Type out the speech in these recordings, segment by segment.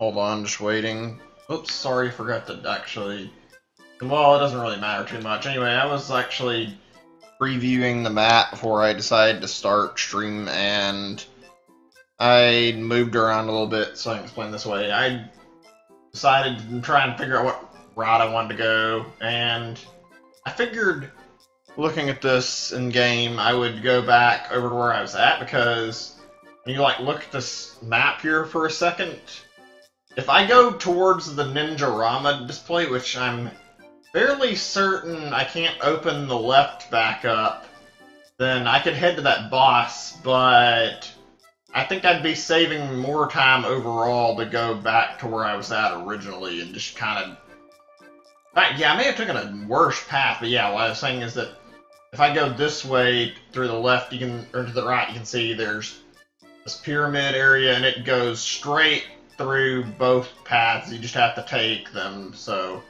Hold on, just waiting. Oops, sorry, forgot to actually... Well, it doesn't really matter too much. Anyway, I was actually previewing the map before I decided to start stream, and I moved around a little bit, so I can explain this way. I decided to try and figure out what route I wanted to go, and I figured, looking at this in-game, I would go back over to where I was at, because when you look at this map here for a second, if I go towards the Ninja-Rama display, which I'm fairly certain I can't open the left back up, then I could head to that boss, but I think I'd be saving more time overall to go back to where I was at originally and just kind of... Yeah, I may have taken a worse path, but yeah, what I was saying is that if I go this way through the left, or to the right, you can see there's this pyramid area, and it goes straight through both paths. You just have to take them, so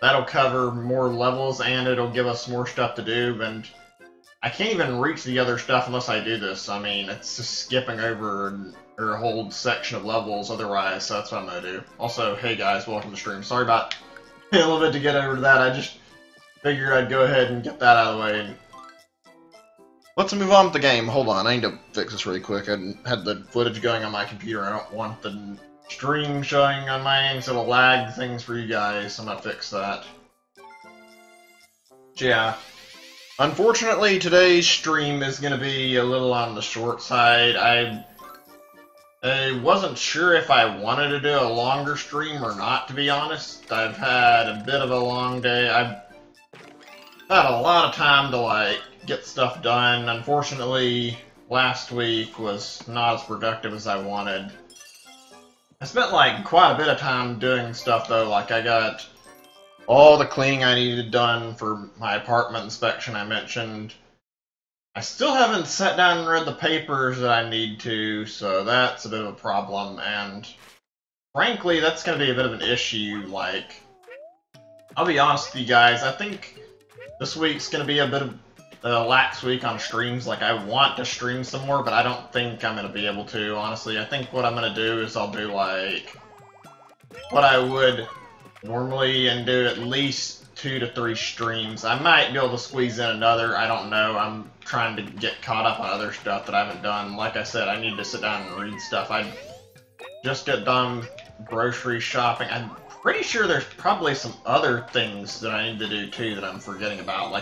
that'll cover more levels, and it'll give us more stuff to do, and I can't even reach the other stuff unless I do this. I mean, it's just skipping over a whole section of levels otherwise, so that's what I'm gonna do. Also, hey guys, welcome to the stream. Sorry about a little bit to get over to that. I just figured I'd go ahead and get that out of the way. Let's move on with the game. Hold on, I need to fix this really quick. I had the footage going on my computer. I don't want the stream showing on my end, so it'll lag things for you guys. I'm gonna fix that. Yeah. Unfortunately, today's stream is gonna be a little on the short side. I wasn't sure if I wanted to do a longer stream or not, to be honest. I've had a bit of a long day. I've had a lot of time to, get stuff done. Unfortunately, last week was not as productive as I wanted. I spent, quite a bit of time doing stuff, though. I got all the cleaning I needed done for my apartment inspection I mentioned. I still haven't sat down and read the papers that I need to, so that's a bit of a problem, and frankly, that's going to be a bit of an issue. I'll be honest with you guys, I think this week's going to be a bit of a lax week on streams. I want to stream some more, but I don't think I'm going to be able to, honestly. I think what I'm going to do is I'll do, what I would normally and do at least 2 to 3 streams. I might be able to squeeze in another, I don't know. I'm trying to get caught up on other stuff that I haven't done. Like I said, I need to sit down and read stuff. I just got done grocery shopping. I'm pretty sure there's probably some other things that I need to do too that I'm forgetting about.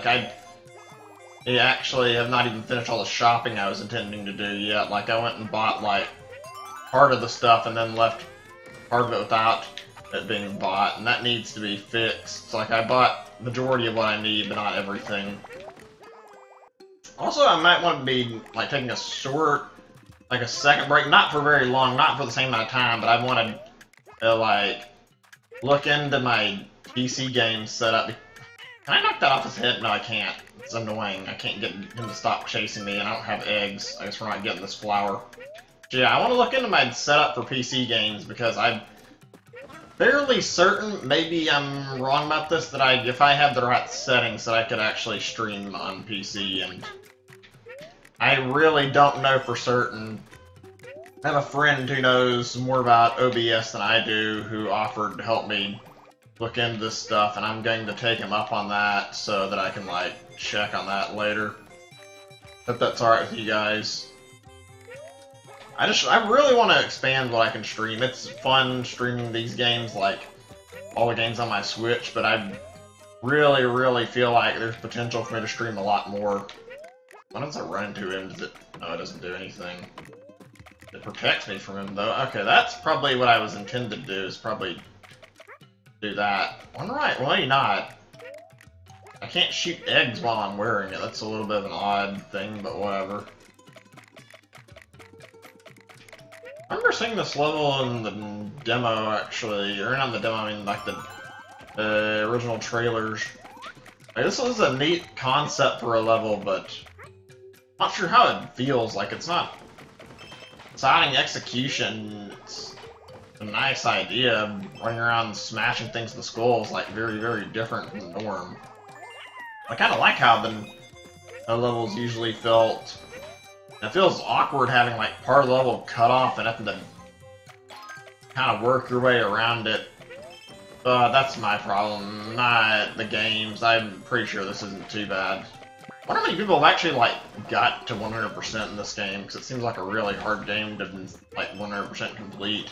I actually have not even finished all the shopping I was intending to do yet. I went and bought part of the stuff and then left part of it without it being bought, and that needs to be fixed. I bought the majority of what I need, but not everything. Also, I might want to be, taking a short, a second break, not for very long, not for the same amount of time, but I wanted to, look into my PC game setup. Can I knock that off his head? No, I can't. It's annoying. I can't get him to stop chasing me, and I don't have eggs. I guess we're not getting this flour. So yeah, I want to look into my setup for PC games, because I'm fairly certain, maybe I'm wrong about this, that if I had the right settings, that I could actually stream on PC, and I really don't know for certain. I have a friend who knows more about OBS than I do, who offered to help me look into this stuff, and I'm going to take him up on that so that I can, check on that later. Hope that's alright with you guys. I really want to expand what I can stream. It's fun streaming these games, all the games on my Switch, but I really, really feel like there's potential for me to stream a lot more. When does it run into him? Does it... No, it doesn't do anything. It protects me from him, though. Okay, that's probably what I was intended to do, is probably do that. Alright, well, maybe not. I can't shoot eggs while I'm wearing it. That's a little bit of an odd thing, but whatever. I remember seeing this level in the demo, actually. Or not the demo, I mean, the original trailers. This was a neat concept for a level, but I'm not sure how it feels. It's not exciting execution. It's a nice idea. Running around smashing things in the skulls, very, very different from the norm. I kind of like how the levels usually felt. It feels awkward having, part of the level cut off and having to kind of work your way around it. That's my problem, not the games. I'm pretty sure this isn't too bad. I wonder how many people have actually, like, got to 100% in this game, because it seems like a really hard game to, like, 100% complete.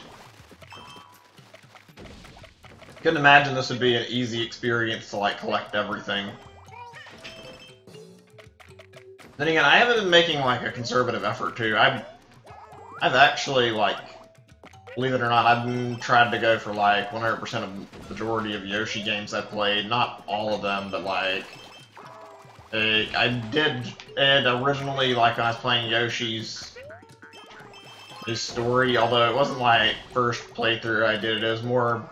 Couldn't imagine this would be an easy experience to, like, collect everything. Then again, I haven't been making, like, a conservative effort, too. I've actually, like, believe it or not, I've tried to go for, like, 100% of the majority of Yoshi games I've played. Not all of them, but, like, I did it originally, like, when I was playing Yoshi's story, although it wasn't, like, first playthrough I did it. It was more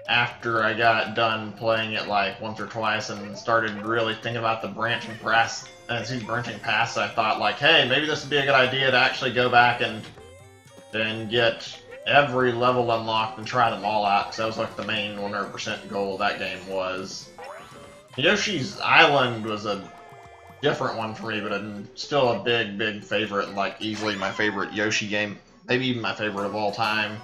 after I got done playing it, like, once or twice and started really thinking about the branching paths, I thought, like, hey, maybe this would be a good idea to actually go back and get every level unlocked and try them all out, because that was, like, the main 100% goal of that game was. Yoshi's Island was a different one for me, but still a big, big favorite, and, like, easily my favorite Yoshi game. Maybe even my favorite of all time.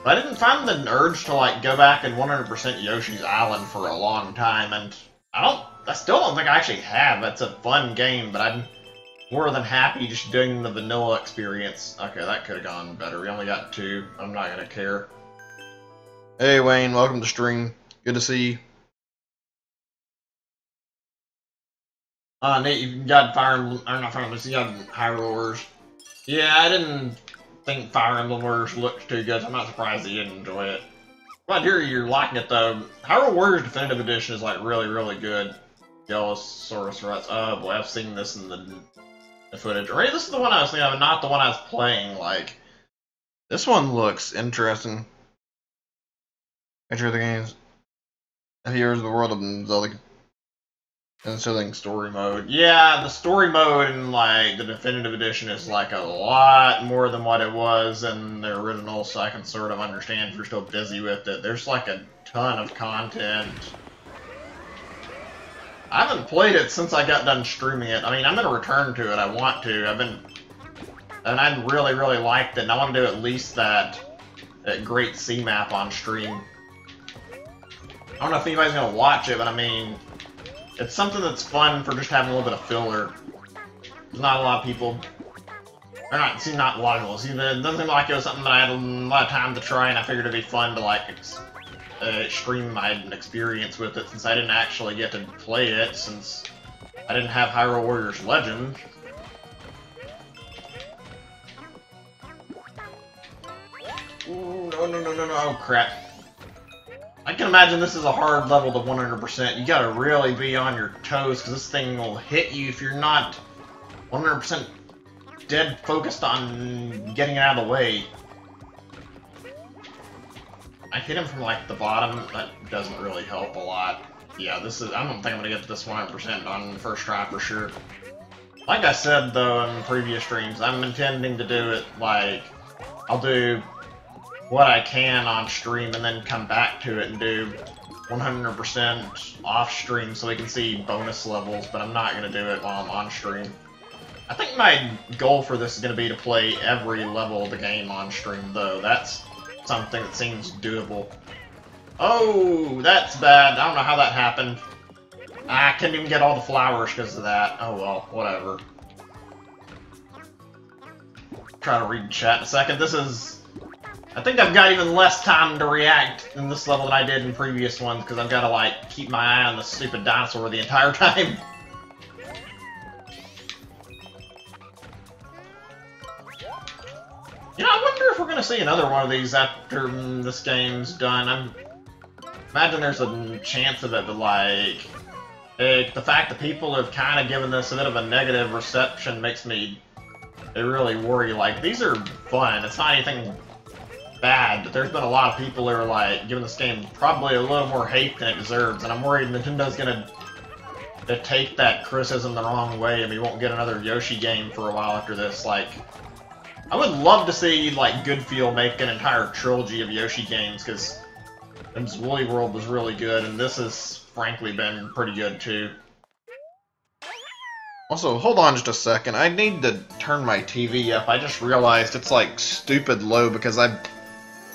But I didn't find the urge to, like, go back and 100% Yoshi's Island for a long time, and I still don't think I actually have. It's a fun game, but I'm more than happy just doing the vanilla experience. Okay, that could have gone better. We only got 2. I'm not gonna care. Hey, Wayne, welcome to stream. Good to see you. Nate, you got Fire Emblem, or not Fire Emblem, you got Hyrule Warriors. Yeah, I didn't think Fire Emblem Warriors looked too good, so I'm not surprised that you didn't enjoy it. Well, here you're liking it though. Hyrule Warriors Definitive Edition is, like, really, really good. Yellowsaurus Ruts. Oh boy, I've seen this in the footage. Or maybe this is the one I was thinking of, not the one I was playing. Like, this one looks interesting. Picture of the games. Here's the world of Zelda. And so, story mode. Yeah, the story mode in, like, the Definitive Edition is, like, a lot more than what it was in the original, so I can sort of understand if you're still busy with it. There's, like, a ton of content. I haven't played it since I got done streaming it. I mean, I'm gonna return to it. I want to. And I really, really liked it, and I want to do at least that Great Sea Map on stream. I don't know if anybody's gonna watch it, but I mean, it's something that's fun for just having a little bit of filler. There's not a lot of people, or not a lot of people. See, it doesn't seem like it was something that I had a lot of time to try, and I figured it'd be fun to, like, stream my experience with it, since I didn't actually get to play it, since I didn't have Hyrule Warriors Legend. Ooh, no, oh crap. I can imagine this is a hard level to 100%. You gotta really be on your toes, because this thing will hit you if you're not 100% dead focused on getting it out of the way. I hit him from, like, the bottom. That doesn't really help a lot. Yeah, I don't think I'm gonna get to this 100% on the first try for sure. Like I said, though, in previous streams, I'm intending to do it, like, I'll do what I can on stream and then come back to it and do 100% off stream so we can see bonus levels, but I'm not going to do it while I'm on stream. I think my goal for this is going to be to play every level of the game on stream, though. That's something that seems doable. Oh, that's bad. I don't know how that happened. I couldn't even get all the flowers because of that. Oh well, whatever. Try to read chat in a second. I think I've got even less time to react in this level than I did in previous ones, because I've got to, like, keep my eye on the stupid dinosaur the entire time. You know, I wonder if we're going to see another one of these after this game's done. Imagine there's a chance of it, but, like, the fact that people have kind of given this a bit of a negative reception makes me really worry. Like, these are fun. It's not anything bad, but there's been a lot of people who are, like, giving this game probably a little more hate than it deserves, and I'm worried Nintendo's gonna take that criticism the wrong way and we won't get another Yoshi game for a while after this. Like, I would love to see, like, Goodfeel make an entire trilogy of Yoshi games, because Woolly World was really good, and this has frankly been pretty good too. Also, hold on just a second. I need to turn my TV up. I just realized it's, like, stupid low because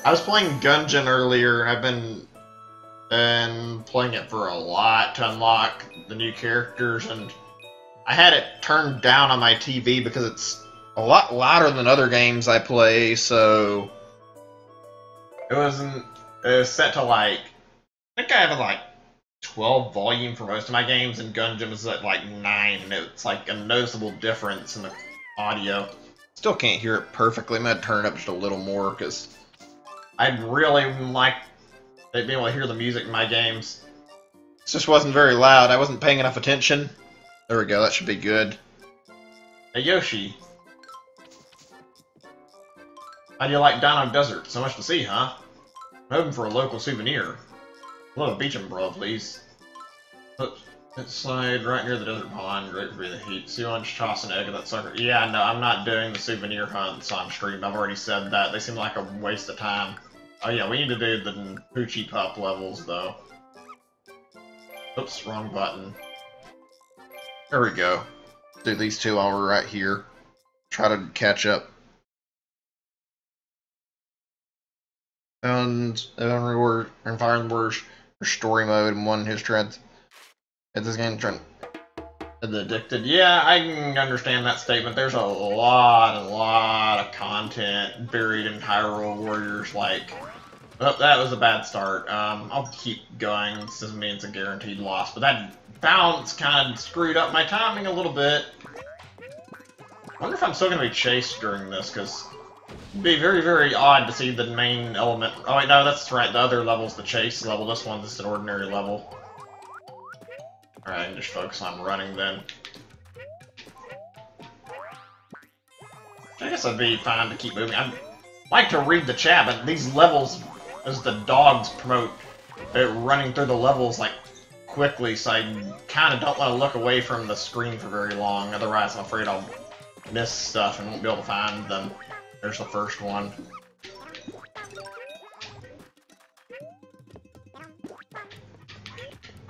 I was playing Gungeon earlier, and I've been playing it for a lot to unlock the new characters, and I had it turned down on my TV because it's a lot louder than other games I play, so it was set to like, I think I have like 12 volume for most of my games, and Gungeon was at like 9, and it's like a noticeable difference in the audio. Still can't hear it perfectly. I'm gonna turn it up just a little more because I'd really like to be able to hear the music in my games. It just wasn't very loud. I wasn't paying enough attention. There we go. That should be good. Hey Yoshi, how do you like down on desert? So much to see, huh? I'm hoping for a local souvenir. A little beach umbrella, please. Look, inside, right near the desert pond, great for the heat. See lunch, toss an egg of that sucker. Yeah, no, I'm not doing the souvenir hunts on stream. I've already said that. They seem like a waste of time. Oh yeah, we need to do the Poochie Pup levels, though. Oops, wrong button. There we go. Do these two while we're right here. Try to catch up. And we're in Fire and Worse story mode, and one who's trying at this game trying addicted. Yeah, I can understand that statement. There's a lot of content buried in Hyrule Warriors. Like, oh, that was a bad start. I'll keep going. This doesn't mean it's a guaranteed loss, but that bounce kind of screwed up my timing a little bit. I wonder if I'm still going to be chased during this, because it'd be very, very odd to see the main element. Oh wait, no, that's right. The other level's the chase level. This one's just an ordinary level. Alright, I can just focus on running then. I guess I'd be fine to keep moving. I'd like to read the chat, but these levels, as the dogs promote, running through the levels like quickly, so I kind of don't want to look away from the screen for very long. Otherwise, I'm afraid I'll miss stuff and won't be able to find them. There's the first one.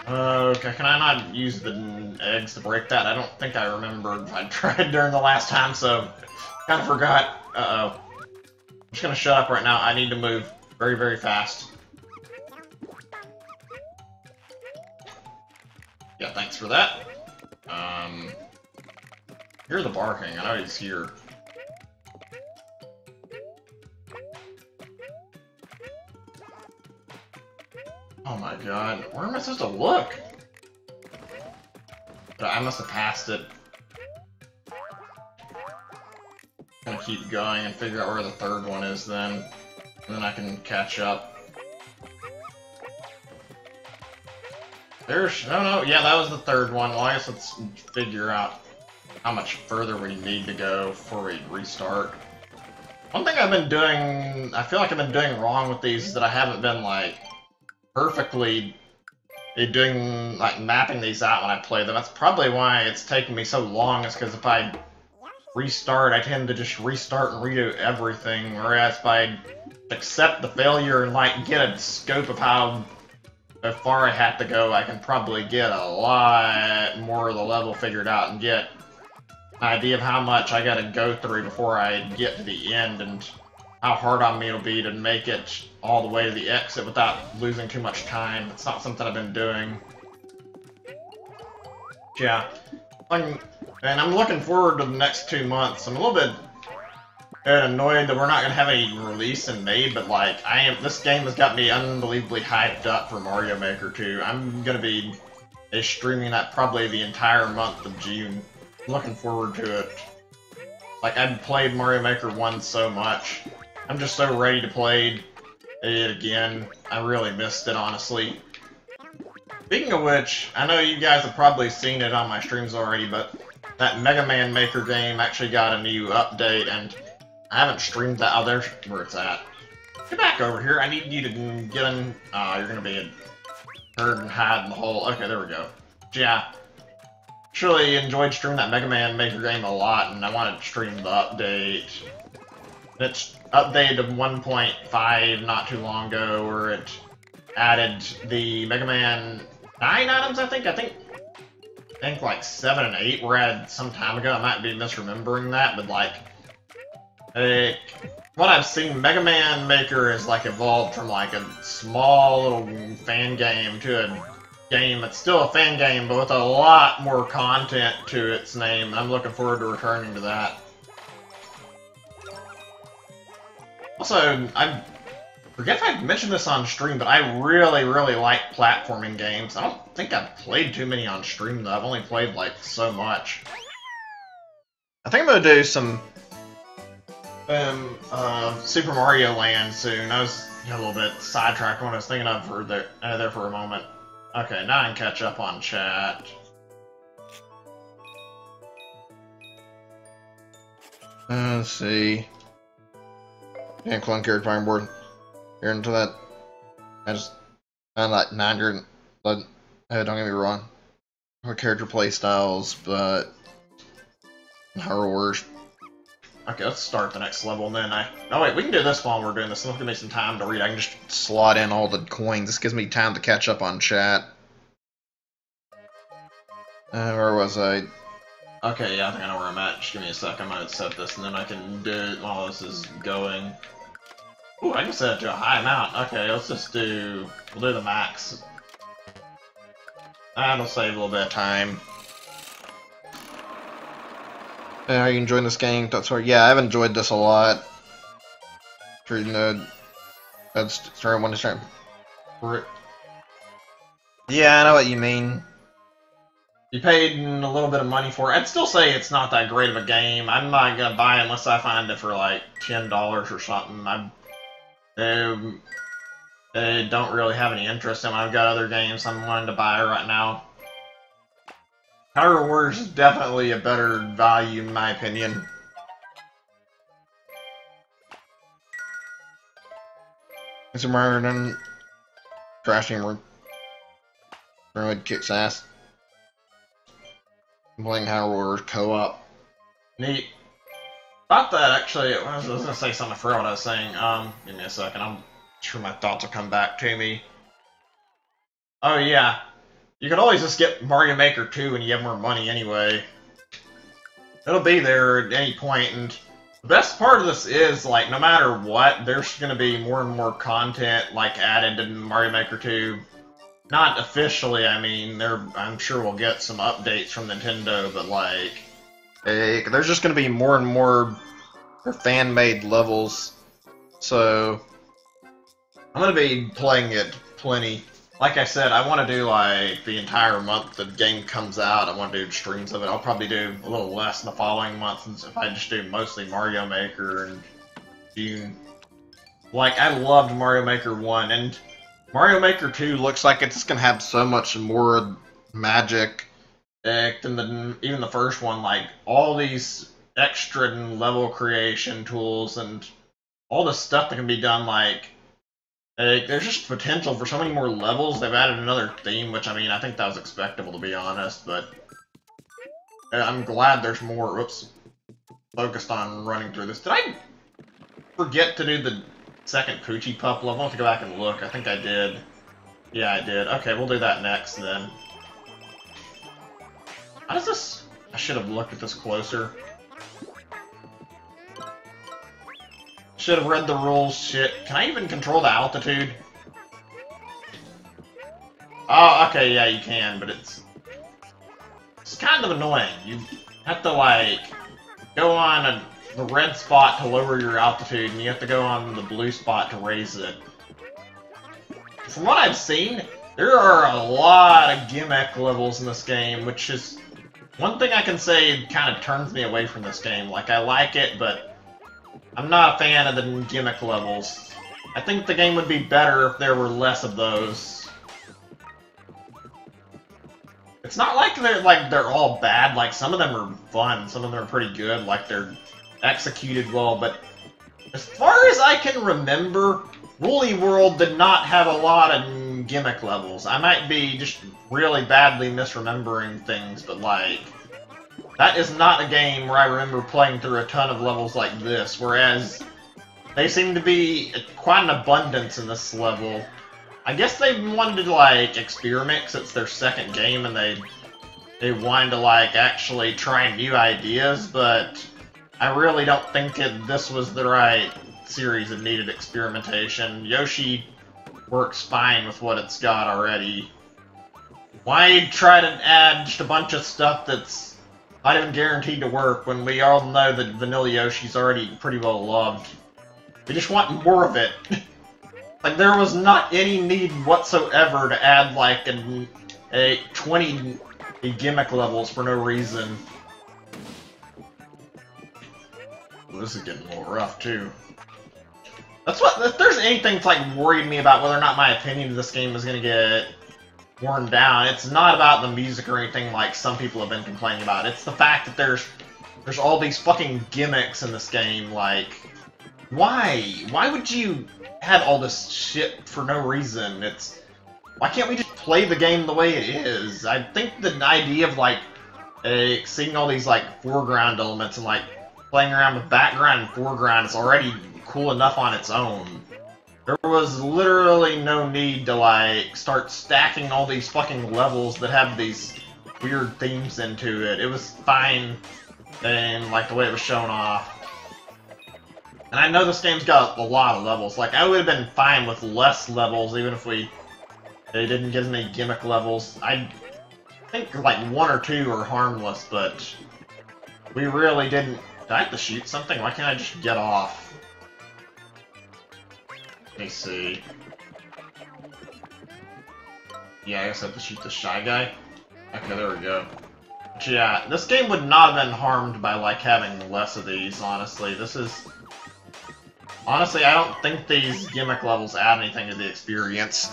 Okay, can I not use the eggs to break that? I don't think I remembered if I tried during the last time, so kind of forgot. Uh-oh. I'm just gonna shut up right now. I need to move very, very fast. Yeah, thanks for that. Hear the barking. I know he's here. Oh my god, where am I supposed to look? I must have passed it. I'm gonna keep going and figure out where the third one is then. And then I can catch up. There's... no, yeah, that was the third one. Well, I guess let's figure out how much further we need to go before we restart. One thing I've been doing... I feel like I've been doing wrong with these is that I haven't been, like, perfectly doing, like, mapping these out when I play them. That's probably why it's taking me so long, is because if I restart, I tend to just restart and redo everything, whereas if I accept the failure and, like, get a scope of how far I have to go, I can probably get a lot more of the level figured out and get an idea of how much I gotta go through before I get to the end, and how hard on me it'll be to make it all the way to the exit without losing too much time. It's not something I've been doing. Yeah. And I'm looking forward to the next 2 months. I'm a little bit annoyed that we're not going to have any release in May, but like, this game has got me unbelievably hyped up for Mario Maker 2. I'm going to be streaming that probably the entire month of June. Looking forward to it. Like, I've played Mario Maker 1 so much. I'm just so ready to play it again. I really missed it, honestly. Speaking of which, I know you guys have probably seen it on my streams already, but that Mega Man Maker game actually got a new update, and I haven't streamed that. Oh, there's where it's at. Get back over here. I need you to get in. Oh, you're gonna be a herd and hide in the hole. Okay, there we go. Yeah. Actually enjoyed streaming that Mega Man Maker game a lot, and I wanted to stream the update. It's updated to 1.5 not too long ago, where it added the Mega Man 9 items, I think like 7 and 8 were added some time ago. I might be misremembering that, but like, what I've seen, Mega Man Maker has like evolved from like a small little fan game to a game that's still a fan game, but with a lot more content to its name. I'm looking forward to returning to that. Also, I forget if I mentioned this on stream, but I really, really like platforming games. I don't think I've played too many on stream, though. I've only played, like, so much. I think I'm gonna do some Super Mario Land soon. I was a little bit sidetracked on what I was thinking of for there for a moment. Okay, now I can catch up on chat. Let's see. Can't clone character firing board. Here into that. I like 900. But don't get me wrong. Our character playstyles, but how worse. Okay, let's start the next level, and then oh wait, we can do this while we're doing this. It'll give me some time to read. I can just slot in all the coins. This gives me time to catch up on chat. Where was I? Okay, yeah, I think I know where I'm at. Just give me a sec. I'm gonna set this, and then I can do it while this is going. Ooh, I can set it to a high amount. Okay, let's just we'll do the max. That'll save a little bit of time. Are you enjoying this game? That's right. Yeah, I've enjoyed this a lot. Sure, you know, that's starting one to start. Yeah, I know what you mean. You paid a little bit of money for it. I'd still say it's not that great of a game. I'm not gonna buy it unless I find it for like $10 or something. I don't really have any interest in it. I've got other games I'm wanting to buy right now. Power Wars is definitely a better value in my opinion. It's a murder and crashing room. Everyone kicks ass. I'm playing Power Wars co-op. Neat. About that, actually, I was gonna say something. I forgot what I was saying. Give me a second. I'm sure my thoughts will come back to me. Oh yeah. You can always just get Mario Maker 2 when you have more money anyway. It'll be there at any point, and the best part of this is, like, no matter what, there's gonna be more and more content, like, added to Mario Maker 2. Not officially, I mean, I'm sure we'll get some updates from Nintendo, but, like, there's just gonna be more and more fan-made levels, so I'm gonna be playing it plenty. Like I said, I want to do, like, the entire month the game comes out. I want to do streams of it. I'll probably do a little less in the following month if I just do mostly Mario Maker in June. Like, I loved Mario Maker 1, and Mario Maker 2 looks like it's going to have so much more magic than even the first one. Like, all these extra level creation tools and all the stuff that can be done, like, there's just potential for so many more levels. They've added another theme, which, I mean, I think that was expectable, to be honest, but I'm glad there's more, focused on running through this. Did I forget to do the second Poochie Pup level? I'll have to go back and look. I think I did. Yeah, I did. Okay, we'll do that next, then. How does this... I should have looked at this closer. Should have read the rules, shit. Can I even control the altitude? Oh, okay, yeah, you can, but it's kind of annoying. You have to, like, go on the red spot to lower your altitude, and you have to go on the blue spot to raise it. From what I've seen, there are a lot of gimmick levels in this game, which is one thing I can say kind of turns me away from this game. Like, I like it, but I'm not a fan of the gimmick levels. I think the game would be better if there were less of those. It's not like they're all bad. Like, some of them are fun, some of them are pretty good, like they're executed well, but as far as I can remember, Woolly World did not have a lot of gimmick levels. I might be just really badly misremembering things, but like, that is not a game where I remember playing through a ton of levels like this, whereas they seem to be quite an abundance in this level. I guess they wanted to, like, experiment, 'cause it's their second game, and they wanted to, like, actually try new ideas, but I really don't think this was the right series that needed experimentation. Yoshi works fine with what it's got already. Why try to add just a bunch of stuff that's not even guaranteed to work when we all know that Vanilla Yoshi's already pretty well loved? We just want more of it. Like, there was not any need whatsoever to add, like, a 20 gimmick levels for no reason. This is getting a little rough, too. That's what, if there's anything that's, like, worried me about whether or not my opinion of this game is gonna get worn down, it's not about the music or anything like some people have been complaining about. It's the fact that there's all these fucking gimmicks in this game, like, why? Why would you add all this shit for no reason? Why can't we just play the game the way it is? I think the idea of, like, seeing all these, like, foreground elements and, like, playing around with background and foreground is already cool enough on its own. There was literally no need to, like, start stacking all these fucking levels that have these weird themes into it. It was fine and, like, the way it was shown off. And I know this game's got a lot of levels. Like, I would have been fine with less levels, even if they didn't give me gimmick levels. I think, like, 1 or 2 are harmless, but we really didn't... Did I have to shoot something? Why can't I just get off? Let me see. Yeah, I guess I have to shoot the Shy Guy. Okay, there we go. But yeah, this game would not have been harmed by, like, having less of these, honestly. This is... Honestly, I don't think these gimmick levels add anything to the experience.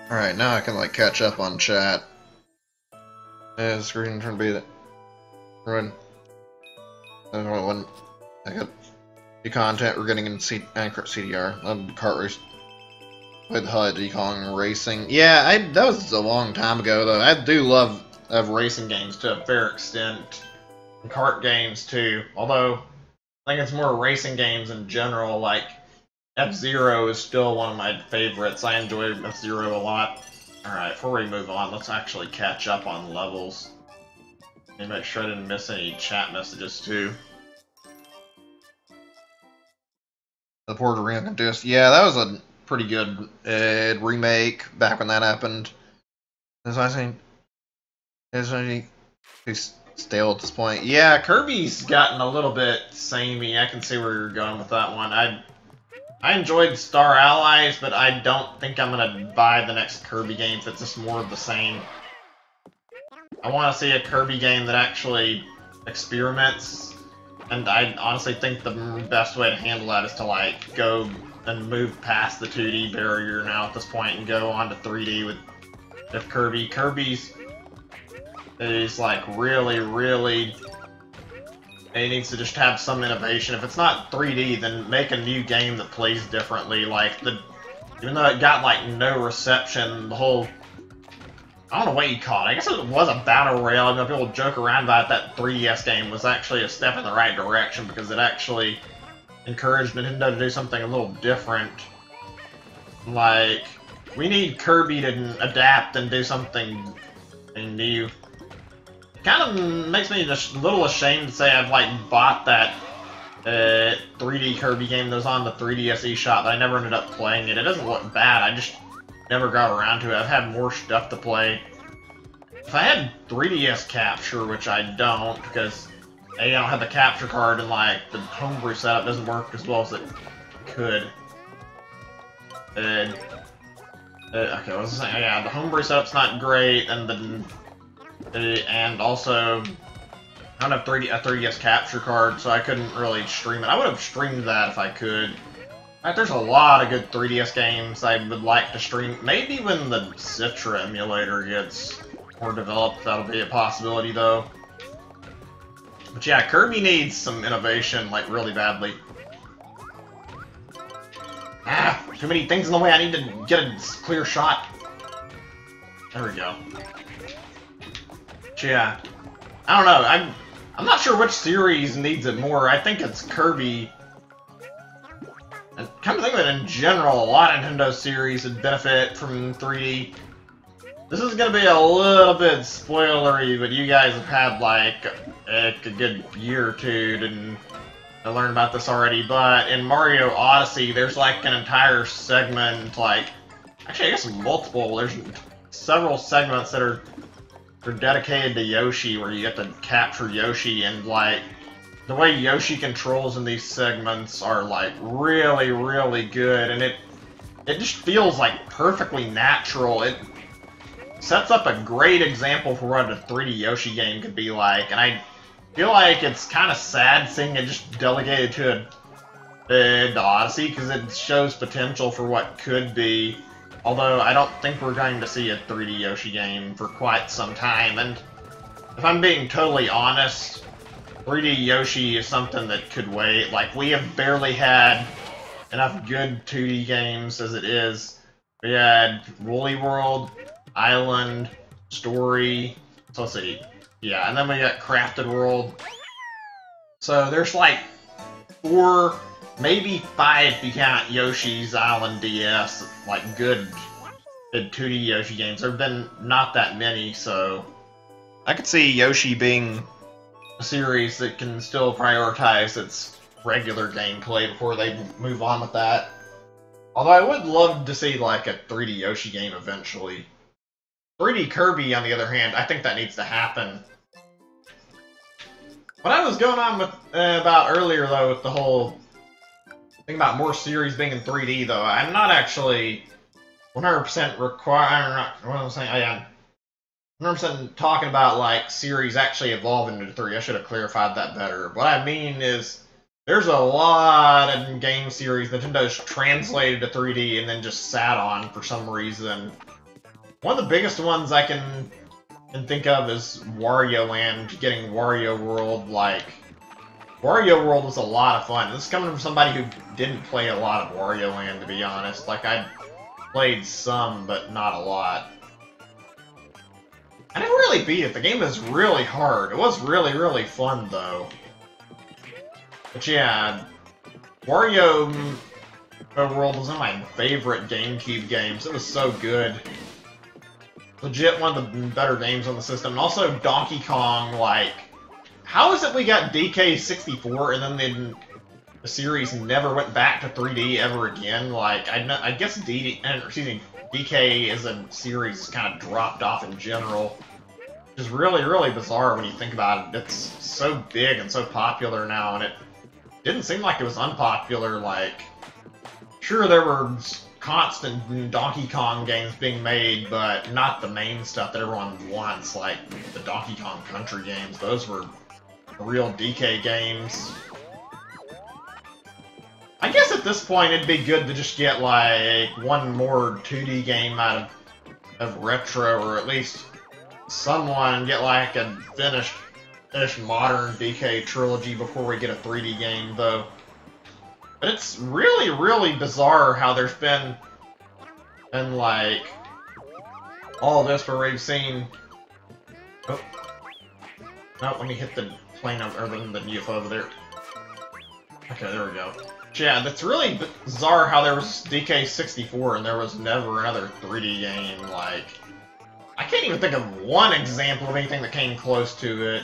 Alright, now I can, like, catch up on chat. Yeah, the screen trying to be that. Run. I got the content we're getting in CDR. Kart race. With HUD decalling racing. Yeah, that was a long time ago, though. I do love racing games to a fair extent. And kart games, too. Although, I think it's more racing games in general. Like, F-Zero is still one of my favorites. I enjoy F-Zero a lot. Alright, before we move on, let's actually catch up on levels. And make sure I didn't miss any chat messages, too. The Puerto Rican disc. Yeah, that was a pretty good remake back when that happened. As I think, it's stale at this point. Yeah, Kirby's gotten a little bit samey. I can see where you're going with that one. I enjoyed Star Allies, but I don't think I'm gonna buy the next Kirby game if it's just more of the same. I want to see a Kirby game that actually experiments, and I honestly think the best way to handle that is to, like, go and move past the 2D barrier now at this point and go on to 3D with Kirby. Kirby's is, like, really... It needs to just have some innovation. If it's not 3D, then make a new game that plays differently. Like, even though it got, like, no reception, the whole... I don't know what you call it. I guess it was a battle royale. I know people joke around about it. That 3DS game was actually a step in the right direction because it actually encouraged Nintendo to do something a little different. Like, we need Kirby to adapt and do something new. Kind of makes me just a little ashamed to say I've, like, bought that 3D Kirby game that was on the 3DS eShop, but I never ended up playing it. It doesn't look bad, I just never got around to it. I've had more stuff to play. If I had 3DS Capture, which I don't, because A, I don't have the capture card, and, like, the homebrew setup doesn't work as well as it could. Okay, what was I saying? Yeah, the homebrew setup's not great, and and also, I don't have a 3DS capture card, so I couldn't really stream it. I would have streamed that if I could. Like, there's a lot of good 3DS games I would like to stream. Maybe when the Citra emulator gets more developed, that'll be a possibility, though. But yeah, Kirby needs some innovation, like, really badly. Ah, too many things in the way. I need to get a clear shot. There we go. Yeah, I don't know. I'm not sure which series needs it more. I think it's Kirby. And come to think of it, in general, a lot of Nintendo series would benefit from 3D. This is gonna be a little bit spoilery, but you guys have had like a good year or two to learn about this already. But in Mario Odyssey, there's like an entire segment, like actually I guess multiple. There's several segments that are dedicated to Yoshi, where you have to capture Yoshi, and like the way Yoshi controls in these segments are like really, really good, and it just feels like perfectly natural. It sets up a great example for what a 3D Yoshi game could be like, and I feel like it's kind of sad seeing it just delegated to Odyssey, because it shows potential for what could be, although I don't think we're going to see a 3D Yoshi game for quite some time, and if I'm being totally honest, 3D Yoshi is something that could wait. Like, we have barely had enough good 2D games as it is. We had Woolly World, Island, Story, so let's see, yeah, and then we got Crafted World. So there's like 4, maybe 5 if you count Yoshi's Island DS, like good 2D Yoshi games. There have been not that many, so I could see Yoshi being a series that can still prioritize its regular gameplay before they move on with that. Although I would love to see like a 3D Yoshi game eventually. 3D Kirby, on the other hand, I think that needs to happen. What I was going on with about earlier, though, with the whole thing about more series being in 3D, though, I'm not actually 100% what I'm saying, I am 100% talking about, like, series actually evolving into 3D. I should have clarified that better. What I mean is, there's a lot of game series Nintendo's translated to 3D and then just sat on for some reason. One of the biggest ones I can think of is Wario Land getting Wario World. Like, Wario World was a lot of fun. This is coming from somebody who didn't play a lot of Wario Land, to be honest. Like, I played some, but not a lot. I never really beat it. The game is really hard. It was really, really fun, though. But yeah, Wario World was one of my favorite GameCube games. It was so good. Legit one of the better games on the system. And also Donkey Kong, like, how is it we got DK64 and then the series never went back to 3D ever again? Like, I guess DK as a series kind of dropped off in general. Which is really, really bizarre when you think about it. It's so big and so popular now, and it didn't seem like it was unpopular. Like, sure, there were constant Donkey Kong games being made, but not the main stuff that everyone wants, like the Donkey Kong Country games. Those were real DK games. I guess at this point it'd be good to just get like one more 2D game out of Retro, or at least someone get like a finished modern DK trilogy before we get a 3D game, though. But it's really, really bizarre how there's been like all this where we've seen. Oh, no! Let me hit the plane over, or the UFO over there. Okay, there we go. Yeah, that's really bizarre how there was DK64 and there was never another 3D game. Like, I can't even think of one example of anything that came close to it.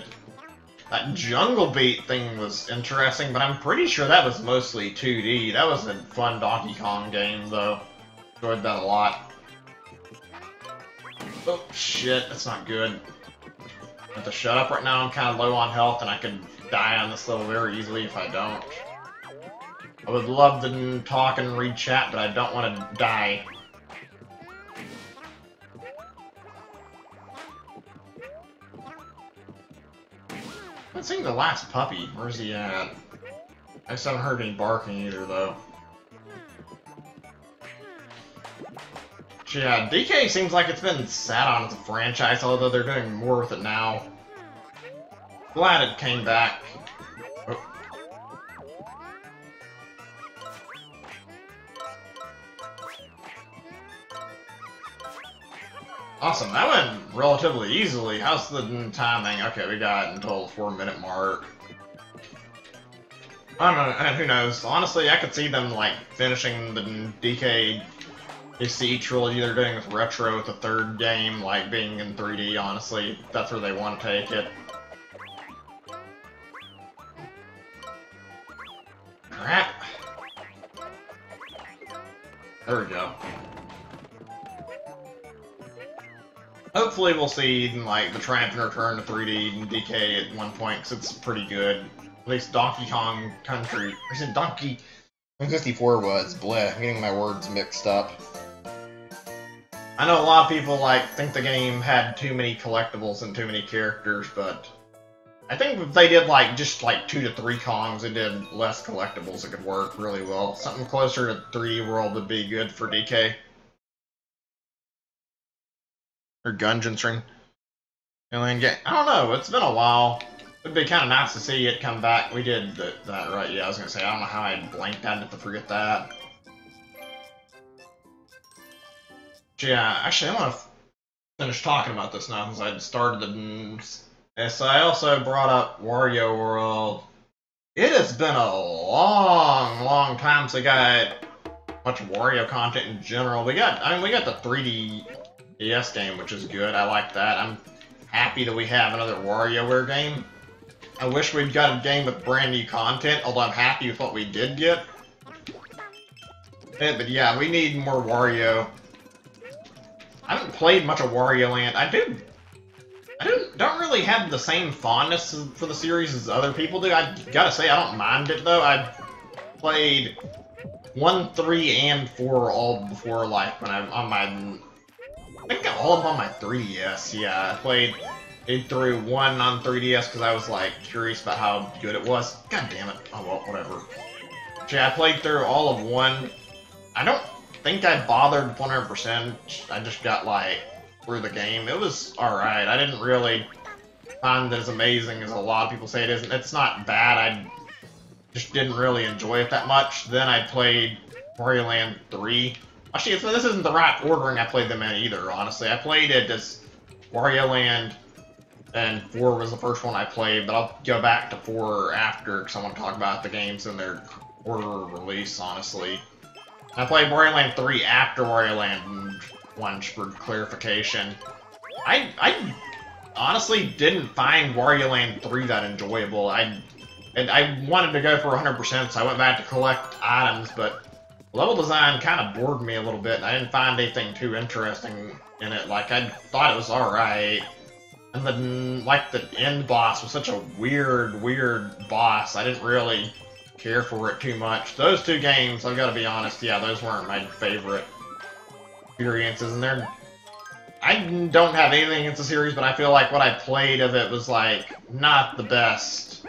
That Jungle Beat thing was interesting, but I'm pretty sure that was mostly 2D. That was a fun Donkey Kong game, though. Enjoyed that a lot. Oh, shit, that's not good. I have to shut up right now. I'm kind of low on health, and I could die on this level very easily if I don't. I would love to talk and read chat, but I don't want to die. I haven't seen the last puppy. Where's he at? I just haven't heard any barking either, though. Yeah, DK seems like it's been sat on as a franchise, although they're doing more with it now. Glad it came back. Oh. Awesome, that went relatively easily. How's the timing? Okay, we got until the 4-minute mark. I don't know, and who knows. Honestly, I could see them, like, finishing the DK They see each trilogy they're doing with retro with the third game, like being in 3D, honestly. That's where they want to take it. Crap. There we go. Hopefully we'll see, like, the triumphant return to 3D and DK at one point, because it's pretty good. At least Donkey Kong Country. I said Donkey... 64 was. Bleh, I'm getting my words mixed up. I know a lot of people, like, think the game had too many collectibles and too many characters, but... I think if they did, like, just, like, 2 to 3 Kongs and did less collectibles, it could work really well. Something closer to 3D World would be good for DK. Or Gungeon String. Alien game. I don't know, it's been a while. It'd be kind of nice to see it come back. We did that, right? Yeah, I was gonna say, I don't know how I blanked. I'd have to forget that. Yeah, actually, I want to finish talking about this now since I started the... So I also brought up Wario World. It has been a long time since I got much Wario content in general. We got the 3DS game, which is good. I like that. I'm happy that we have another WarioWare game. I wish we'd got a game with brand new content, although I'm happy with what we did get. But yeah, we need more Wario. I haven't played much of Wario Land. I don't really have the same fondness for the series as other people do. I gotta say, I don't mind it though. I played 1, 3, and 4 all before, like, when I'm on my... I think all of them on my 3DS, yeah. I played through 1 on 3DS because I was, like, curious about how good it was. God damn it. Oh, well, whatever. Yeah, I played through all of 1. I don't think I bothered 100%. I just got, like, through the game. It was alright. I didn't really find it as amazing as a lot of people say it is. It's not bad. I just didn't really enjoy it that much. Then I played Wario Land 3. Actually, this isn't the right ordering I played them in either, honestly. I played it as Wario Land, and 4 was the first one I played, but I'll go back to 4 after, because I want to talk about the games in their order of release, honestly. I played Wario Land 3 after Wario Land 1 for clarification. I honestly didn't find Wario Land 3 that enjoyable. I wanted to go for 100%, so I went back to collect items, but level design kind of bored me a little bit, and I didn't find anything too interesting in it. Like, I thought it was alright. And then, like, the end boss was such a weird boss. I didn't really care for it too much. Those 2 games, I've got to be honest, yeah, those weren't my favorite experiences, and I don't have anything against the series, but I feel like what I played of it was, like, not the best.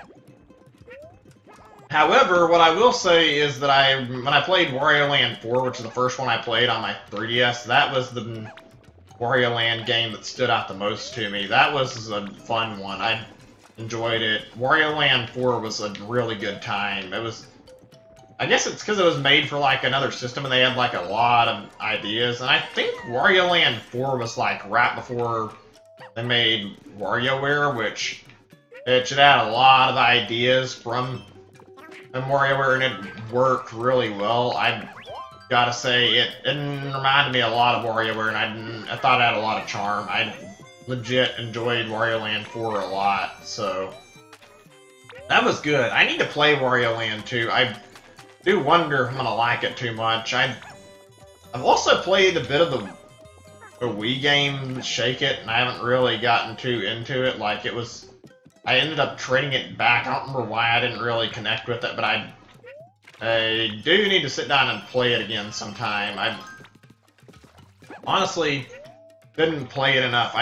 However, what I will say is that when I played Wario Land 4, which is the first one I played on my 3DS, that was the Wario Land game that stood out the most to me. That was a fun one. I enjoyed it. Wario Land 4 was a really good time. It was... I guess it's because it was made for, like, another system, and they had, like, a lot of ideas. And I think Wario Land 4 was, like, right before they made WarioWare, which it should add a lot of ideas from WarioWare, and it worked really well. I gotta say, it reminded me a lot of WarioWare, and I thought it had a lot of charm. I legit enjoyed Wario Land 4 a lot, so that was good. I need to play Wario Land 2. I do wonder if I'm gonna like it too much. I've also played a bit of the Wii game, Shake It, and I haven't really gotten too into it. Like, I ended up trading it back. I don't remember why I didn't really connect with it, but I do need to sit down and play it again sometime. I honestly didn't play it enough.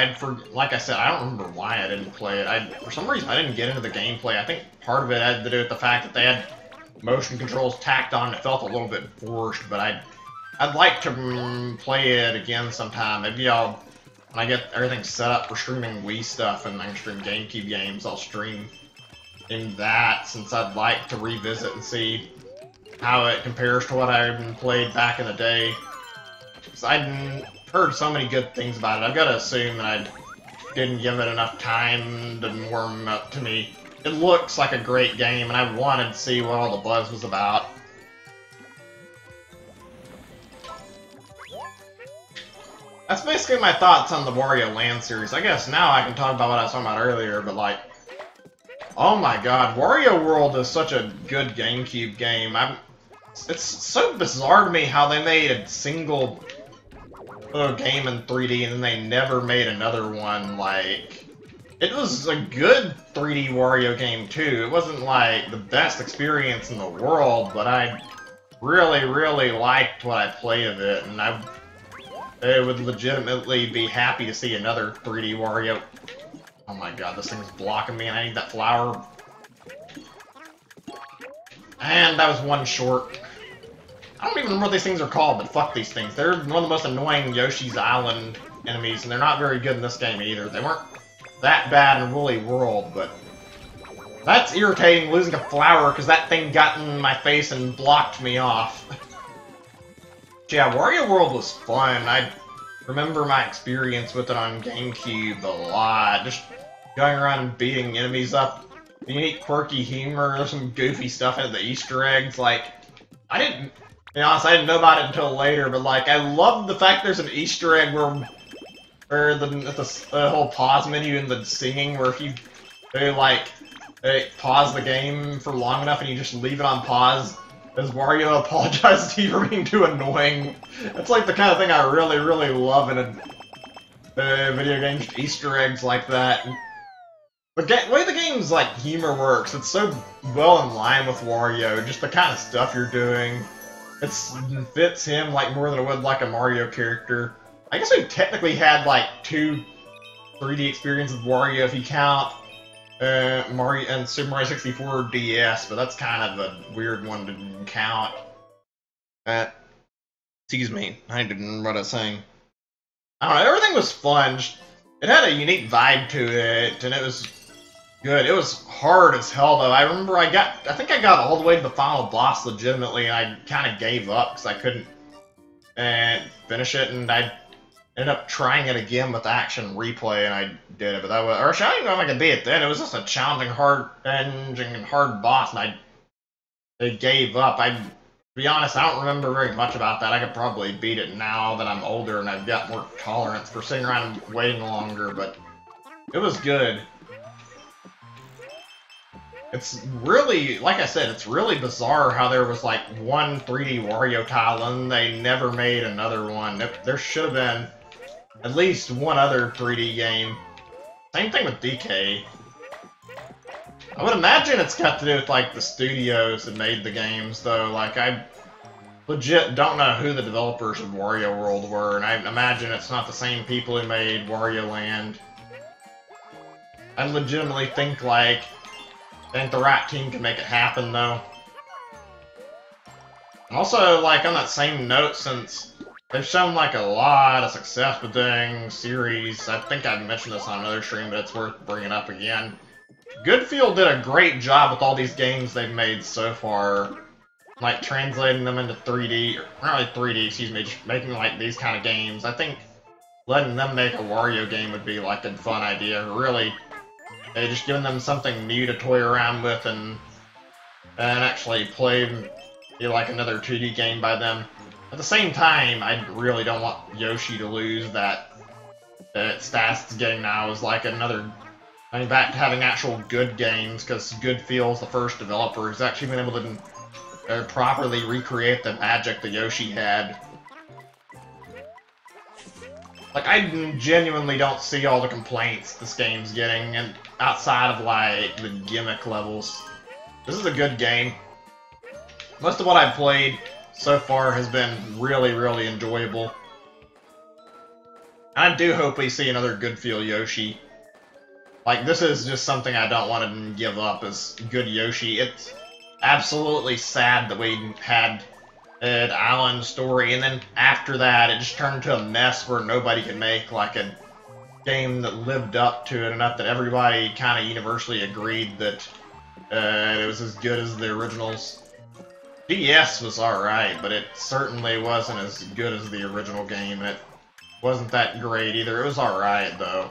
Like I said, I don't remember why I didn't play it. For some reason, I didn't get into the gameplay. I think part of it had to do with the fact that they had motion controls tacked on. It felt a little bit forced, but I'd like to play it again sometime. Maybe when I get everything set up for streaming Wii stuff and I can stream GameCube games, I'll stream in that, since I'd like to revisit and see how it compares to what I played back in the day. Because I'd heard so many good things about it. I've got to assume that I didn't give it enough time to warm up to me. It looks like a great game, and I wanted to see what all the buzz was about. That's basically my thoughts on the Wario Land series. I guess now I can talk about what I was talking about earlier, but like, oh my god, Wario World is such a good GameCube game. It's so bizarre to me how they made a single game in 3D and then they never made another one. Like, it was a good 3D Wario game too. It wasn't like the best experience in the world, but I really, really liked what I played of it, and I would legitimately be happy to see another 3D Wario. Oh my god, this thing's blocking me and I need that flower. And that was one short. I don't even know what these things are called, but fuck these things. They're one of the most annoying Yoshi's Island enemies, and they're not very good in this game either. They weren't that bad in Woolly World, but that's irritating, losing a flower, because that thing got in my face and blocked me off. Yeah, Wario World was fun. I remember my experience with it on GameCube a lot. Just going around and beating enemies up. The unique, quirky humor, there's some goofy stuff in it, the Easter eggs. Like, I didn't, to be honest, I didn't know about it until later, but like, I love the fact there's an Easter egg where the whole pause menu and the singing, where if you pause the game for long enough and you just leave it on pause, as Wario apologizes to you for being too annoying. That's like the kind of thing I really, really love in a video game, just Easter eggs like that. The way the game's like humor works, it's so well in line with Wario, just the kind of stuff you're doing. It fits him like more than it would like a Mario character. I guess we technically had like 2 3D experiences with Wario if you count Mario and Super Mario 64 DS, but that's kind of a weird one to count. Excuse me, I didn't remember what I was saying. I don't know, everything was fun. It had a unique vibe to it, and it was good. It was hard as hell, though. I remember I think I got all the way to the final boss legitimately, and I kind of gave up because I couldn't finish it, and I ended up trying it again with Action Replay, and I did it, but that was, or I don't even know if I could beat it then. It was just a challenging, hard boss, and I gave up. To be honest, I don't remember very much about that. I could probably beat it now that I'm older and I've got more tolerance for sitting around and waiting longer, but it was good. It's really, like I said, it's really bizarre how there was like one 3D Wario title and they never made another one. There should have been at least one other 3D game. Same thing with DK. I would imagine it's got to do with like the studios that made the games, though. Like, I legit don't know who the developers of Wario World were, and I imagine it's not the same people who made Wario Land. I legitimately think like the right team can make it happen, though. Also, like, on that same note, since they've shown, like, a lot of success with doing series, I think I've mentioned this on another stream, but it's worth bringing up again. Goodfield did a great job with all these games they've made so far, like, translating them into 3D, or not really 3D, excuse me, just making, like, these kind of games. I think letting them make a Wario game would be, like, a fun idea, really. Just giving them something new to toy around with and actually play like another 2D game by them. At the same time, I really don't want Yoshi to lose that status it's getting now as like another. I mean, back to having actual good games, because Goodfield's the first developer who's actually been able to properly recreate the magic that Yoshi had. Like, I genuinely don't see all the complaints this game's getting, and outside of, like, the gimmick levels. This is a good game. Most of what I've played so far has been really, really enjoyable. I do hope we see another Goodfield Yoshi. Like, this is just something I don't want to give up, as good Yoshi. It's absolutely sad that we had an island story, and then after that it just turned into a mess where nobody could make like a game that lived up to it enough that everybody kind of universally agreed that it was as good as the originals. DS was alright, but it certainly wasn't as good as the original game, and it wasn't that great either. It was alright, though.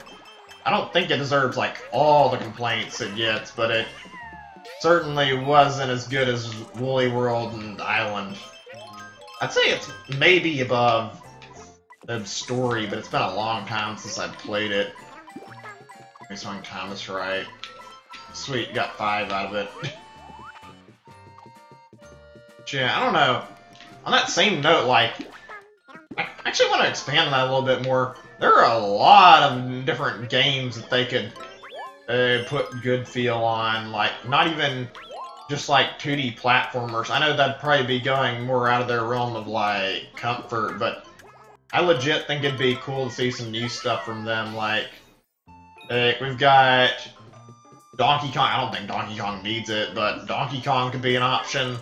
I don't think it deserves like all the complaints it gets, but it certainly wasn't as good as Woolly World and Island. I'd say it's maybe above story, but it's been a long time since I've played it. Make sure my time is right. Sweet, got 5 out of it. But yeah, I don't know. On that same note, like, I actually want to expand on that a little bit more. There are a lot of different games that they could put good feel on, like, not even just like 2D platformers. I know that'd probably be going more out of their realm of like comfort, but I legit think it'd be cool to see some new stuff from them. Like we've got Donkey Kong. I don't think Donkey Kong needs it, but Donkey Kong could be an option.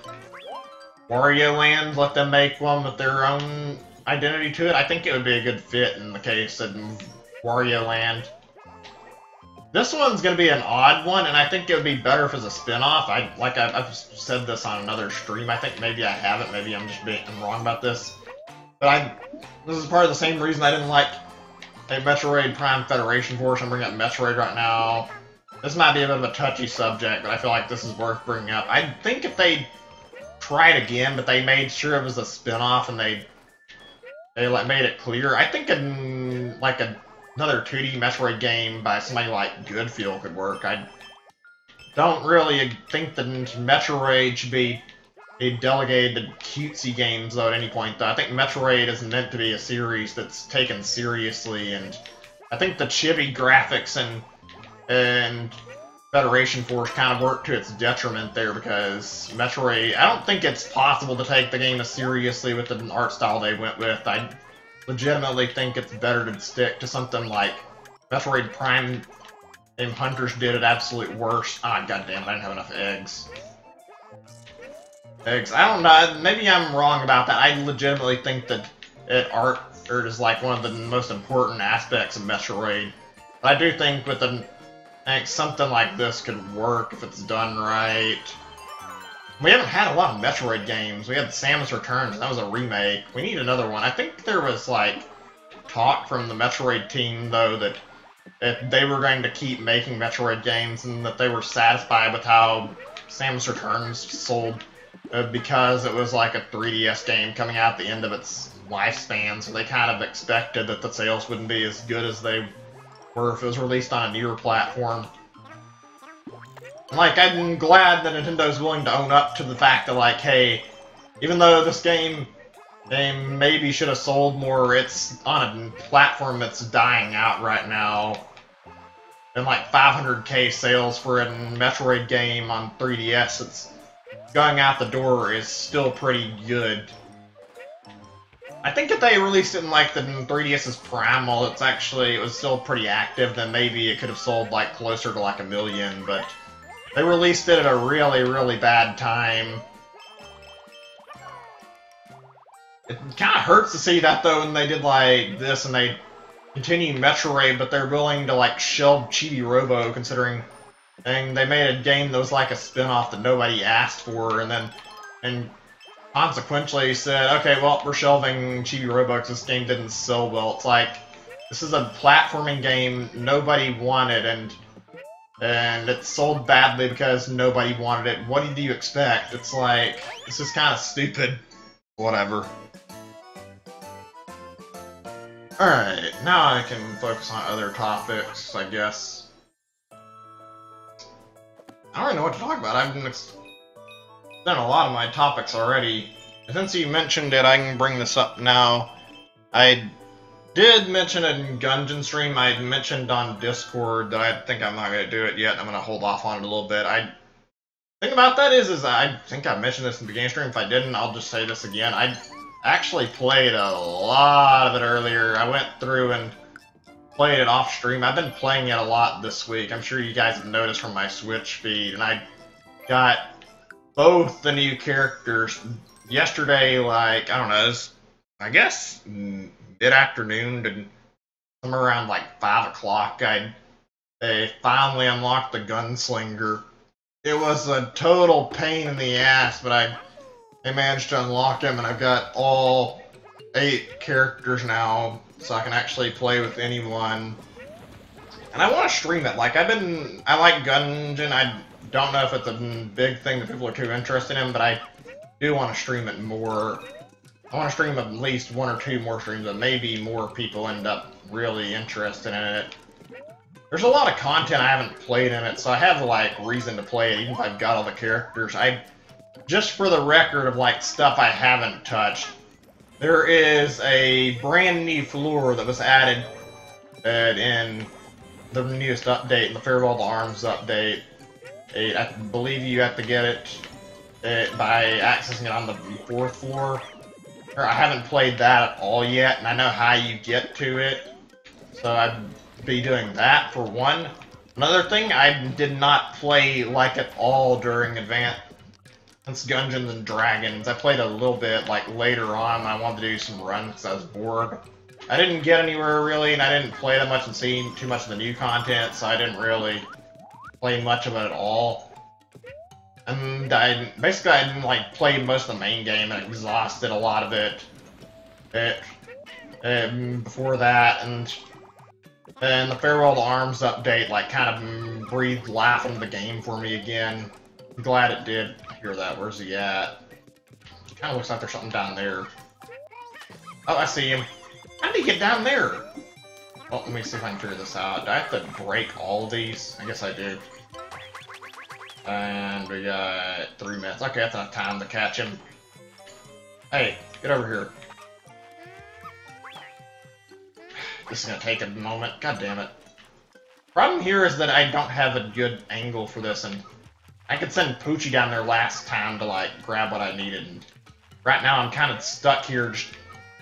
Wario Land, let them make one with their own identity to it. I think it would be a good fit in the case of Wario Land. This one's gonna be an odd one, and I think it would be better if it was a spin-off. I've said this on another stream. I think maybe I haven't. Maybe I'm just being wrong about this. But this is part of the same reason I didn't like a Metroid Prime Federation Force. I'm bringing up Metroid right now. This might be a bit of a touchy subject, but I feel like this is worth bringing up. I think if they tried again, but they made sure it was a spin-off and they made it clear, I think another 2D Metroid game by somebody like Goodfeel could work. I don't really think that Metroid should be delegated to cutesy games, though, at any point, though. I think Metroid is meant to be a series that's taken seriously, and I think the chibi graphics and Federation Force kind of work to its detriment there, because Metroid, I don't think it's possible to take the game as seriously with the art style they went with. I legitimately think it's better to stick to something like Metroid Prime and Hunters did at absolute worst. Ah, goddamn, I didn't have enough eggs. I don't know, maybe I'm wrong about that. I legitimately think that art is like one of the most important aspects of Metroid. But I do think something like this could work if it's done right. We haven't had a lot of Metroid games. We had Samus Returns, and that was a remake. We need another one. I think there was, like, talk from the Metroid team, though, that they were going to keep making Metroid games, and that they were satisfied with how Samus Returns sold, because it was, like, a 3DS game coming out at the end of its lifespan, so they kind of expected that the sales wouldn't be as good as they were if it was released on a newer platform. Like, I'm glad that Nintendo's willing to own up to the fact that, like, hey, even though this game maybe should have sold more, it's on a platform that's dying out right now. And, like, 500k sales for a Metroid game on 3DS that's going out the door is still pretty good. I think if they released it in, like, the 3DS's Primal, it was still pretty active, then maybe it could have sold, like, closer to, like, 1 million, but they released it at a really, really bad time. It kind of hurts to see that, though, when they did, like, this, and they continue Metroid, but they're willing to, like, shelve Chibi Robo, considering they made a game that was, like, a spin-off that nobody asked for, and consequently said, okay, well, we're shelving Chibi Robo because this game didn't sell well. It's like, this is a platforming game nobody wanted, and it sold badly because nobody wanted it. What do you expect? It's like, this is kind of stupid. Whatever. Alright, now I can focus on other topics, I guess. I don't really know what to talk about. I've done a lot of my topics already. Since you mentioned it, I can bring this up now. I did mention it in Gungeon stream. I mentioned on Discord that I think I'm not going to do it yet. I'm going to hold off on it a little bit. The thing about that is I think I mentioned this in the beginning stream. If I didn't, I'll just say this again. I actually played a lot of it earlier. I went through and played it off stream. I've been playing it a lot this week. I'm sure you guys have noticed from my Switch feed. And I got both the new characters yesterday, like, I don't know, I guess mid-afternoon to somewhere around like 5 o'clock, I finally unlocked the Gunslinger. It was a total pain in the ass, but I managed to unlock him, and I've got all 8 characters now, so I can actually play with anyone. And I want to stream it. Like, I like Gungeon. I don't know if it's a big thing that people are too interested in, but I do want to stream it more. I want to stream at least 1 or 2 more streams, but maybe more people end up really interested in it. There's a lot of content I haven't played in it, so I have, like, reason to play it, even if I've got all the characters. Just for the record of, like, stuff I haven't touched, there is a brand new floor that was added in the newest update, in the Farewell to Arms update. I believe you have to get it by accessing it on the 4th floor. I haven't played that at all yet, and I know how you get to it, so I'd be doing that for one. Another thing, I did not play like at all during Advanced Dungeons and Dragons. I played a little bit like later on. I wanted to do some runs because I was bored. I didn't get anywhere really, and I didn't play that much and see too much of the new content, so I didn't really play much of it at all. And I didn't like play most of the main game and exhausted a lot of it. Before that, and the Farewell to Arms update like kind of breathed life into the game for me again. I'm glad it did. Hear that? Where's he at? Kind of looks like there's something down there. Oh, I see him. How did he get down there? Well, let me see if I can figure this out. Do I have to break all of these? I guess I do. And we got 3 minutes. Okay, that's enough time to catch him. Hey, get over here. This is gonna take a moment. God damn it. Problem here is that I don't have a good angle for this, and I could send Poochie down there last time to, like, grab what I needed. And right now I'm kind of stuck here just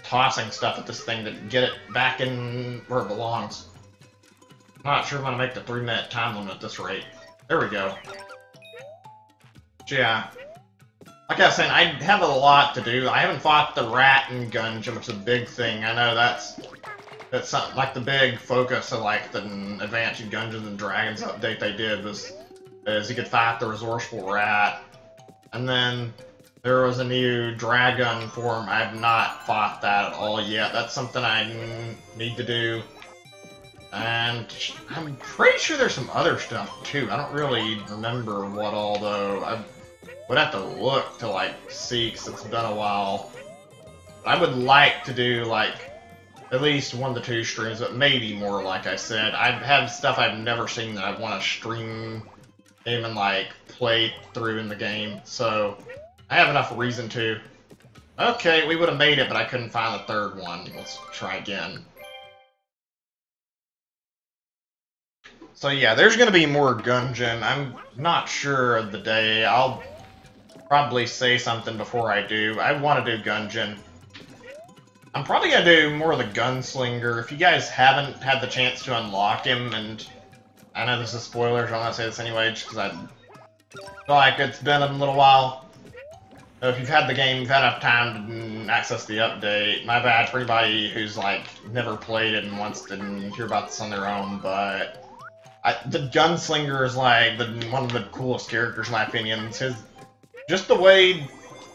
tossing stuff at this thing to get it back in where it belongs. I'm not sure if I'm gonna make the 3-minute time limit at this rate. There we go. Yeah. Like I was saying, I have a lot to do. I haven't fought the rat in Gungeon, which is a big thing. I know that's something, like the big focus of like the Advanced Dungeons and Dragons update they did is you could fight the resourceful rat. And then there was a new dragon form. I have not fought that at all yet. That's something I need to do. And I'm pretty sure there's some other stuff too. I don't really remember what all though. I would have to look to like see because it's been a while. I would like to do like at least 1 to 2 streams, but maybe more. Like I said, I have stuff I've never seen that I want to stream and like play through in the game. So I have enough reason to. Okay, we would have made it, but I couldn't find the 3rd one. Let's try again. So yeah, there's gonna be more Gungeon. I'm not sure of the day. I'll probably say something before I do. I want to do Gungeon. I'm probably gonna do more of the Gunslinger. If you guys haven't had the chance to unlock him, and I know this is spoilers, I'm gonna say this anyway, just because I feel like it's been a little while. So if you've had the game, you've had enough time to access the update. My bad for anybody who's like never played it and wants to hear about this on their own, but the Gunslinger is like one of the coolest characters in my opinion. Just the way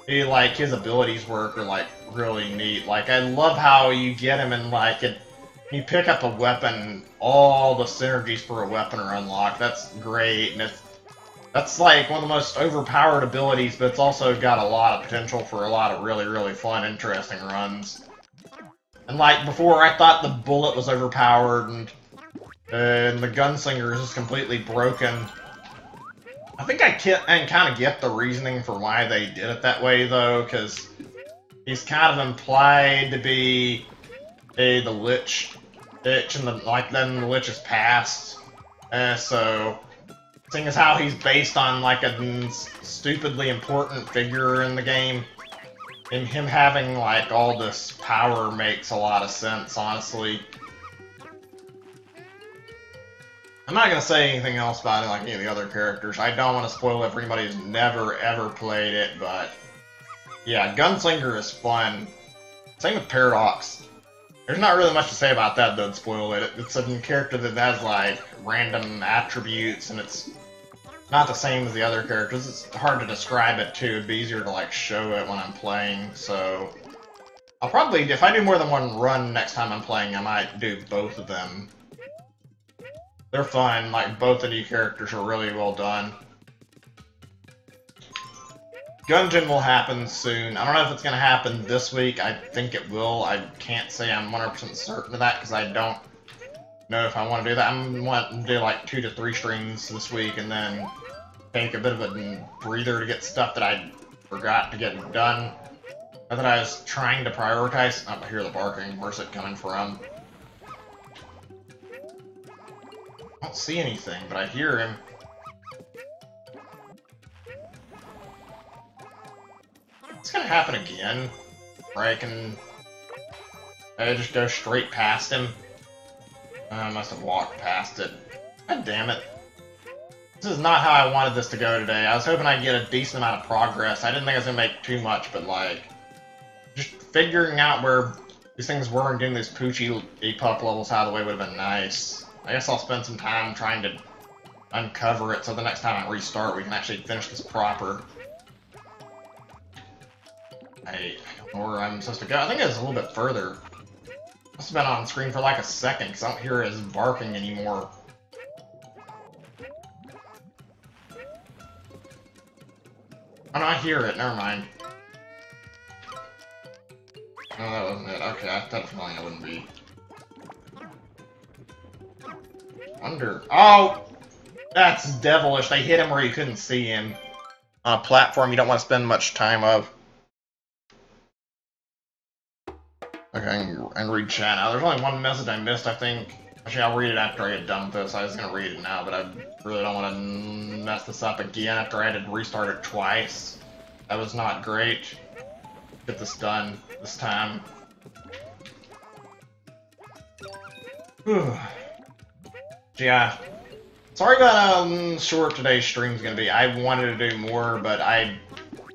his abilities work are like really neat. Like I love how you get him and like you pick up a weapon, all the synergies for a weapon are unlocked. That's great, and that's like one of the most overpowered abilities, but it's also got a lot of potential for a lot of really, really fun, interesting runs. And like before, I thought the bullet was overpowered, and the Gunslinger is just completely broken. I think I kind of get the reasoning for why they did it that way, though, because he's kind of implied to be the Lich, and then the Lich is passed. So, seeing as how he's based on like a stupidly important figure in the game, and him having like all this power makes a lot of sense, honestly. I'm not gonna say anything else about it like any of the other characters. I don't want to spoil it for anybody who's never ever played it, but yeah, Gunslinger is fun. Same with Paradox. There's not really much to say about that though to spoil it. It's a character that has like random attributes, and it's not the same as the other characters. It's hard to describe it too. It'd be easier to like show it when I'm playing. So I'll probably, if I do more than one run next time I'm playing, I might do both of them. They're fun, like both of these characters are really well done. Gungeon will happen soon. I don't know if it's going to happen this week. I think it will. I can't say I'm 100% certain of that because I don't know if I want to do that. I'm wanting to do like 2 to 3 streams this week and then take a bit of a breather to get stuff that I forgot to get done. Or that I was trying to prioritize. Oh, I hear the barking. Where's it coming from? I don't see anything, but I hear him. It's gonna happen again. Where I just go straight past him. I must have walked past it. God damn it. This is not how I wanted this to go today. I was hoping I'd get a decent amount of progress. I didn't think I was gonna make too much, but like, just figuring out where these things were and getting these Poochie E-Pup levels out of the way would have been nice. I guess I'll spend some time trying to uncover it so the next time I restart we can actually finish this proper. I don't know where I'm supposed to go. I think it's a little bit further. Must have been on screen for like a second because I don't hear his barking anymore. Oh no, I hear it. Never mind. No, that wasn't it. Okay, I had a feeling it wouldn't be. Oh! That's devilish. They hit him where you couldn't see him. On a platform you don't want to spend much time of. Okay, and read chat now. There's only one message I missed, I think. Actually, I'll read it after I get done with this. I was gonna read it now, but I really don't want to mess this up again after I had to restart it twice. That was not great. Get this done this time. Whew. Yeah. Sorry about how short today's stream's gonna be. I wanted to do more, but I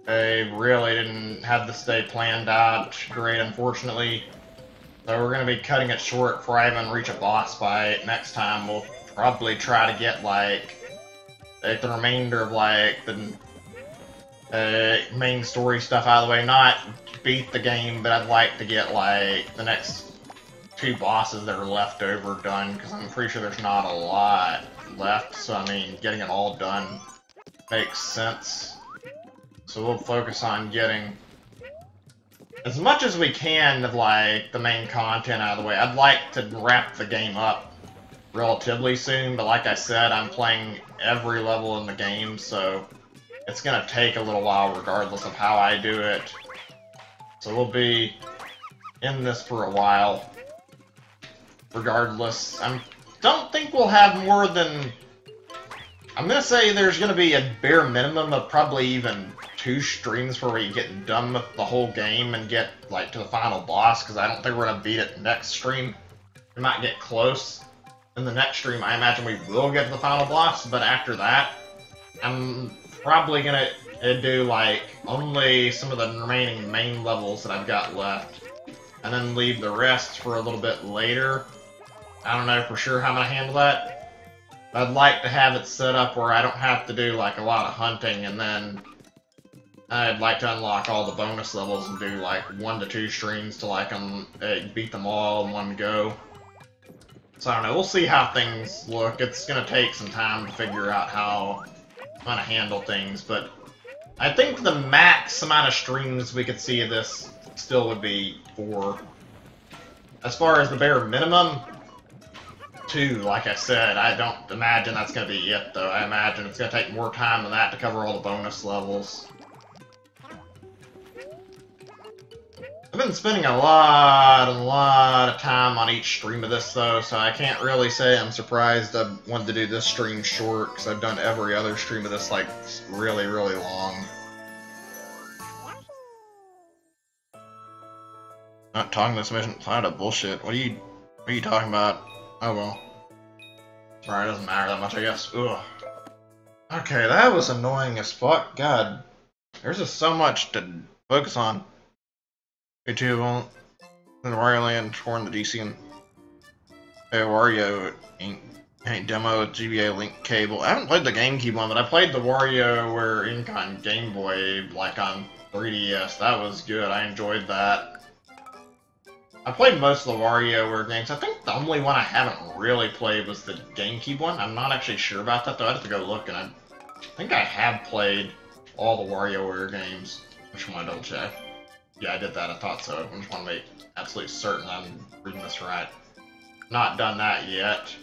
really didn't have this day planned out great, unfortunately. So we're going to be cutting it short before I even reach a boss fight. Next time we'll probably try to get like the remainder of like the main story stuff out of the way. Not beat the game, but I'd like to get like the next 2 bosses that are left over done, because I'm pretty sure there's not a lot left. So I mean, getting it all done makes sense. So we'll focus on getting as much as we can of like the main content out of the way. I'd like to wrap the game up relatively soon, but like I said, I'm playing every level in the game, so it's gonna take a little while regardless of how I do it. So we'll be in this for a while. Regardless, I don't think we'll have more than... I'm gonna say there's gonna be a bare minimum of probably even 2 streams where we get done with the whole game and get like to the final boss, because I don't think we're gonna beat it next stream. We might get close. In the next stream, I imagine we will get to the final boss, but after that, I'm probably gonna do like only some of the remaining main levels that I've got left, and then leave the rest for a little bit later. I don't know for sure how I'm gonna handle that. I'd like to have it set up where I don't have to do like a lot of hunting, and then I'd like to unlock all the bonus levels and do like 1 to 2 streams till I can beat them all in one go. So I don't know, we'll see how things look. It's gonna take some time to figure out how I'm gonna handle things, but I think the max amount of streams we could see of this still would be 4. As far as the bare minimum, 2, like I said. I don't imagine that's going to be it, though. I imagine it's going to take more time than that to cover all the bonus levels. I've been spending a lot of time on each stream of this, though, so I can't really say I'm surprised I wanted to do this stream short, because I've done every other stream of this, like, really, really long. Not talking this mission, cloud of bullshit. What are you talking about? Oh well. Sorry, it doesn't matter that much, I guess. Ugh. Okay, that was annoying as fuck. God. There's just so much to focus on. YouTube, the Wario Land, torn the DC, and Wario ain't demo with GBA link cable. I haven't played the GameCube one, but I played the WarioWare Ink on Game Boy, like on 3DS. That was good. I enjoyed that. I played most of the WarioWare games. I think the only one I haven't really played was the GameCube one. I'm not actually sure about that, though. I'd have to go look, and I think I have played all the WarioWare games. I just want to double check. Yeah, I did that. I thought so. I just want to make absolutely certain I'm reading this right. Not done that yet.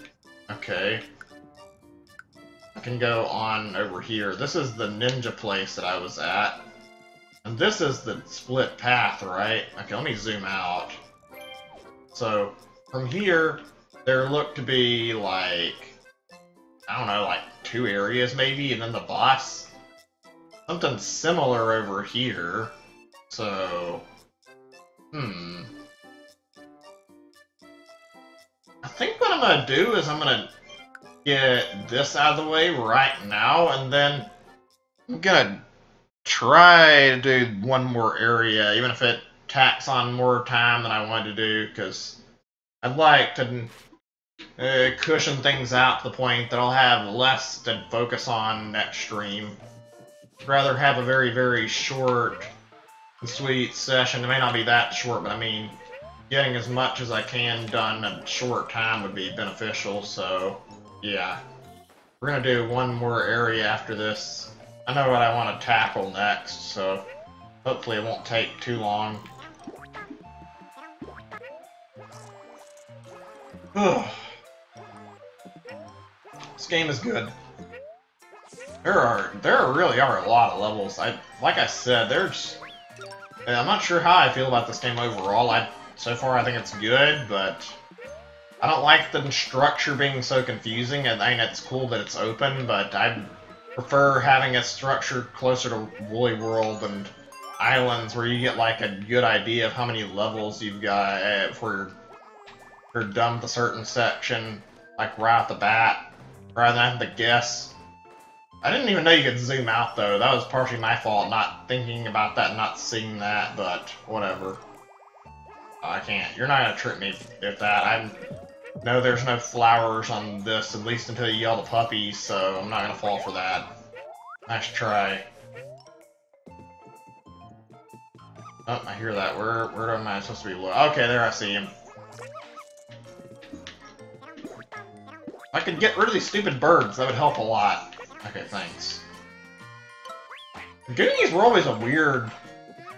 Okay. I can go on over here. This is the ninja place that I was at. And this is the split path, right? Okay, let me zoom out. So, from here, there look to be like, I don't know, like 2 areas maybe, and then the boss. Something similar over here. So, I think what I'm gonna do is I'm gonna get this out of the way right now, and then I'm gonna try to do one more area, even if it tacks on more time than I wanted to do, because I'd like to cushion things out to the point that I'll have less to focus on next stream. I'd rather have a very, very short and sweet session. It may not be that short, but I mean, getting as much as I can done in a short time would be beneficial, so yeah. We're gonna do one more area after this. I know what I want to tackle next, so hopefully it won't take too long. This game is good. There really are a lot of levels. Like I said, I'm not sure how I feel about this game overall. So far I think it's good, but I don't like the structure being so confusing. I think it's cool that it's open, but I prefer having a structure closer to Woolly World and Islands where you get like a good idea of how many levels you've got for you're done with a certain section, like right off the bat, rather than having to guess. I didn't even know you could zoom out though. That was partially my fault, not thinking about that and not seeing that, but whatever. I can't. You're not gonna trick me with that. I know there's no flowers on this, at least until you yell the puppies, so I'm not gonna fall for that. Nice try. Oh, I hear that. Where am I supposed to be? Okay, there I see him. If I could get rid of these stupid birds, that would help a lot. Okay, thanks. Goonies were always a weird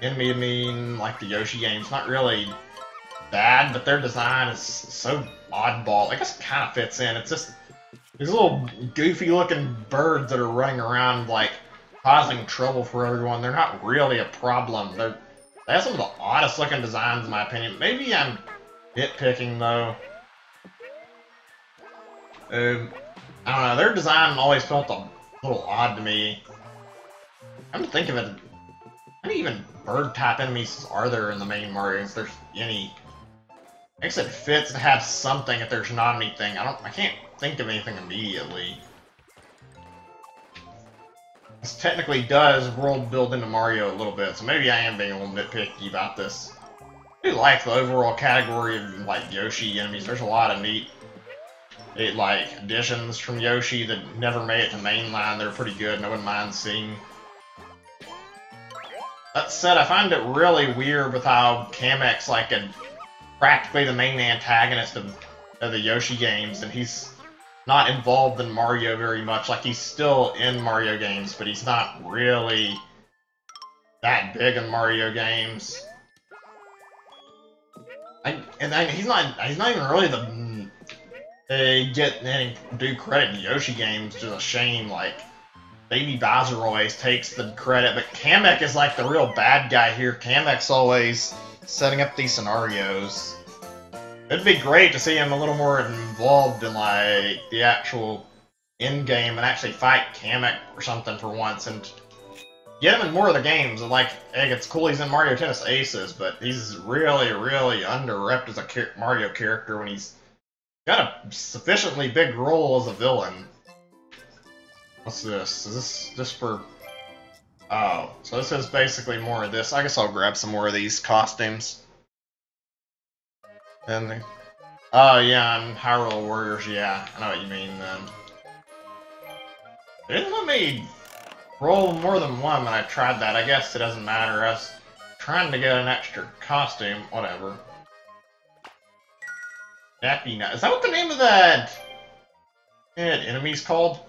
enemy. I mean, like the Yoshi games, not really bad, but their design is so oddball. I guess it kind of fits in. It's just these little goofy-looking birds that are running around, like, causing trouble for everyone. They're not really a problem. They have some of the oddest-looking designs, in my opinion. Maybe I'm nitpicking, though. I don't know, their design always felt a little odd to me. I'm thinking of it. How many even bird-type enemies are there in the main Mario? If there's any. I guess it fits to have something if there's not anything. I can't think of anything immediately. This technically does world build into Mario a little bit, so maybe I am being a little nitpicky about this. I do like the overall category of, like, Yoshi enemies. There's a lot of neat like additions from Yoshi that never made it to mainline. They're pretty good, and I wouldn't mind seeing. That said, I find it really weird with how Kamek's like practically the main antagonist of the Yoshi games, and he's not involved in Mario very much. Like, he's still in Mario games, but he's not really that big in Mario games. He's not even really the get any due credit in Yoshi games, which is a shame. Like, Baby Bowser always takes the credit, but Kamek is like the real bad guy here. Kamek's always setting up these scenarios. It'd be great to see him a little more involved in like the actual end game and actually fight Kamek or something for once, and get him in more of the games. And like, hey, it's cool he's in Mario Tennis Aces, but he's really, really underrepresented as a Mario character when he's got a sufficiently big role as a villain. What's this? Is this just for... Oh, so this is basically more of this. I guess I'll grab some more of these costumes. And oh yeah, I'm Hyrule Warriors, yeah. I know what you mean then. They didn't let me roll more than one when I tried that. I guess it doesn't matter. I was trying to get an extra costume, whatever. Dappy Nut. Is that what the name of that enemy's called?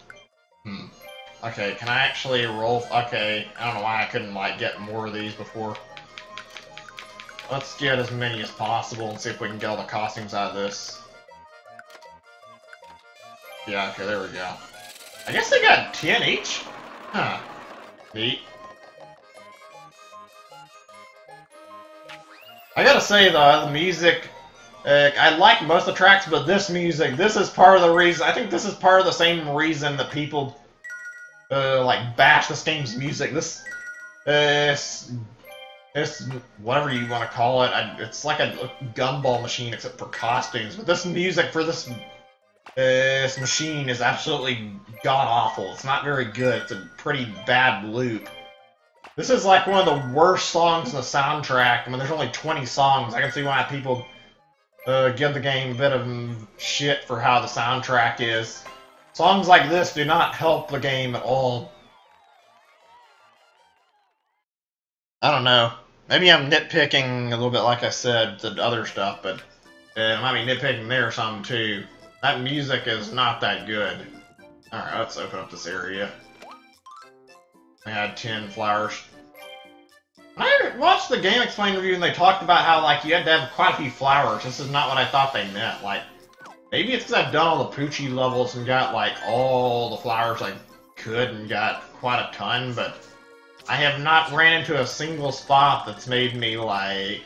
Okay, can I actually roll? Okay, I don't know why I couldn't, like, get more of these before. Let's get as many as possible and see if we can get all the costumes out of this. Yeah, okay, there we go. I guess they got 10 each? Huh. Neat. I gotta say, though, the music... I like most of the tracks, but this music, this is part of the reason... I think this is part of the same reason that people, like, bash this game's music. This... This, whatever you want to call it, it's like a gumball machine except for costumes. But this music for this machine is absolutely god-awful. It's not very good. It's a pretty bad loop. This is like one of the worst songs in the soundtrack. I mean, there's only 20 songs. I can see why people give the game a bit of shit for how the soundtrack is. Songs like this do not help the game at all. I don't know. Maybe I'm nitpicking a little bit, like I said, the other stuff, but I might be nitpicking there or something too. That music is not that good. Alright, let's open up this area. I had 10 flowers. I watched the Game Explain review and they talked about how, like, you had to have quite a few flowers. This is not what I thought they meant. Like, maybe it's because I've done all the Poochie levels and got, like, all the flowers I could and got quite a ton, but I have not ran into a single spot that's made me, like,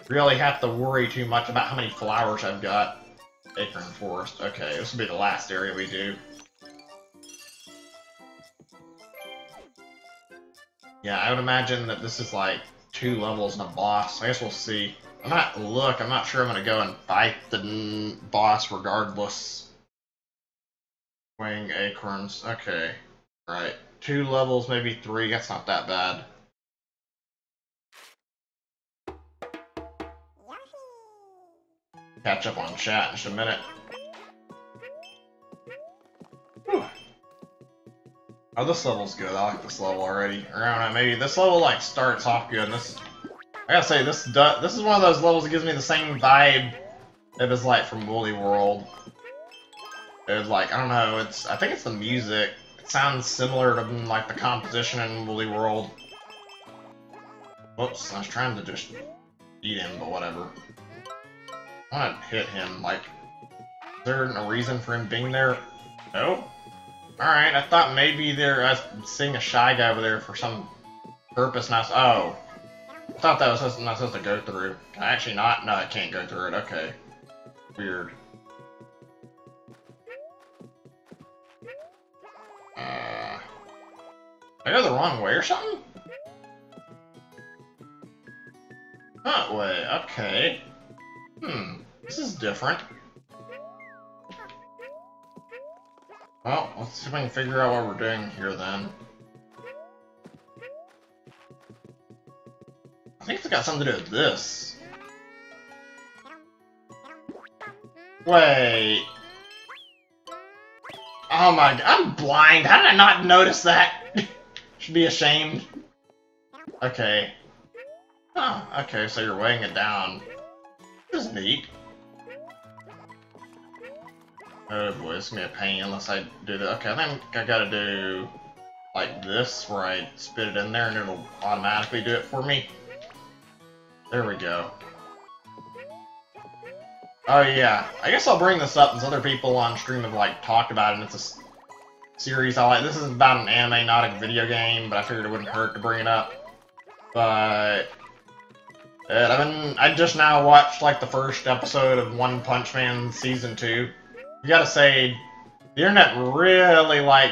really have to worry too much about how many flowers I've got. Acorn Forest. Okay, this will be the last area we do. Yeah, I would imagine that this is, like, 2 levels and a boss. I guess we'll see. I'm not sure I'm gonna go and fight the boss regardless. Weighing acorns. Okay. Right. 2 levels, maybe 3. That's not that bad. Catch up on chat in just a minute. Whew. Oh, this level's good. I like this level already. Or I don't know, maybe this level, like, starts off good. And this, I gotta say, this is one of those levels that gives me the same vibe it was like from Woolly World. It was like, I don't know, I think it's the music. It sounds similar to, like, the composition in Woolly World. Whoops, I was trying to just eat him, but whatever. I want to hit him, like, is there a reason for him being there? No? Alright, I thought maybe I was seeing a Shy Guy over there for some purpose, and oh. I thought that was not supposed to go through. Can I actually not? No, I can't go through it, okay. Weird. Did I go the wrong way or something? That way, okay. This is different. Well, let's see if I can figure out what we're doing here then. I think it's got something to do with this. Wait. Oh my god, I'm blind. How did I not notice that? Should be ashamed. Okay. Oh, okay, so you're weighing it down. This is neat. Oh boy, this is gonna be a pain unless I do that. Okay, I think I gotta do like this, where I spit it in there and it'll automatically do it for me. There we go. Oh yeah, I guess I'll bring this up since other people on stream have like talked about it, and it's a series I like. This is about an anime, not a video game, but I figured it wouldn't hurt to bring it up. But I just now watched like the first episode of One Punch Man Season 2. You gotta say, the internet really like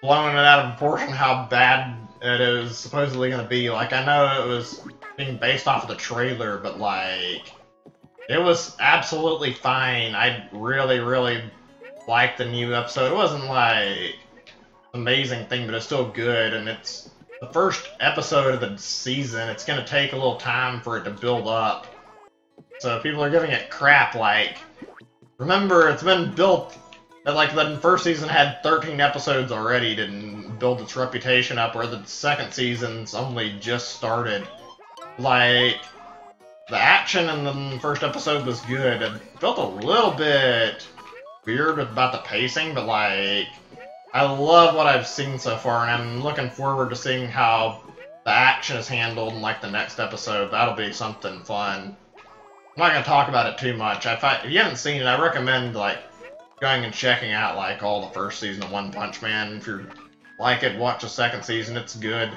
blowing it out of proportion how bad it is supposedly gonna be. Like, I know it was being based off of the trailer, but like, it was absolutely fine. I really, really liked the new episode. It wasn't like an amazing thing, but it's still good, and it's the first episode of the season. It's gonna take a little time for it to build up. So if people are giving it crap, like, remember, it's been built, like, the first season had 13 episodes already to build its reputation up, where the second season's only just started. Like, the action in the first episode was good. It felt a little bit weird about the pacing, but, like, I love what I've seen so far, and I'm looking forward to seeing how the action is handled in like the next episode. That'll be something fun. I'm not gonna talk about it too much. If you haven't seen it, I recommend like going and checking out like all the first season of One Punch Man. If you like it, watch the second season. It's good.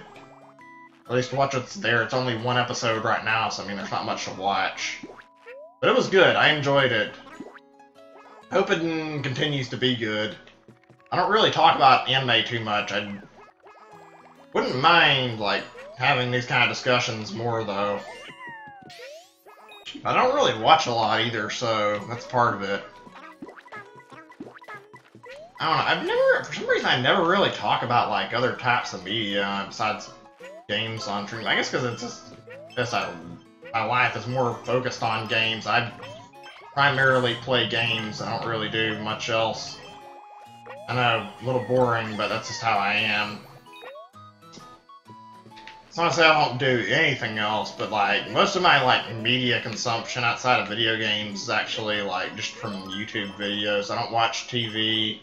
At least watch what's there. It's only one episode right now, so I mean, there's not much to watch. But it was good. I enjoyed it. Hope it continues to be good. I don't really talk about anime too much. I wouldn't mind, like, having these kind of discussions more, though. I don't really watch a lot either, so that's part of it. I don't know, for some reason I never really talk about, like, other types of media besides games on stream. I guess because it's just, my life is more focused on games. I primarily play games. I don't really do much else. I know, a little boring, but that's just how I am. It's not to say I don't do anything else, but like, most of my like media consumption outside of video games is actually like just from YouTube videos. I don't watch TV.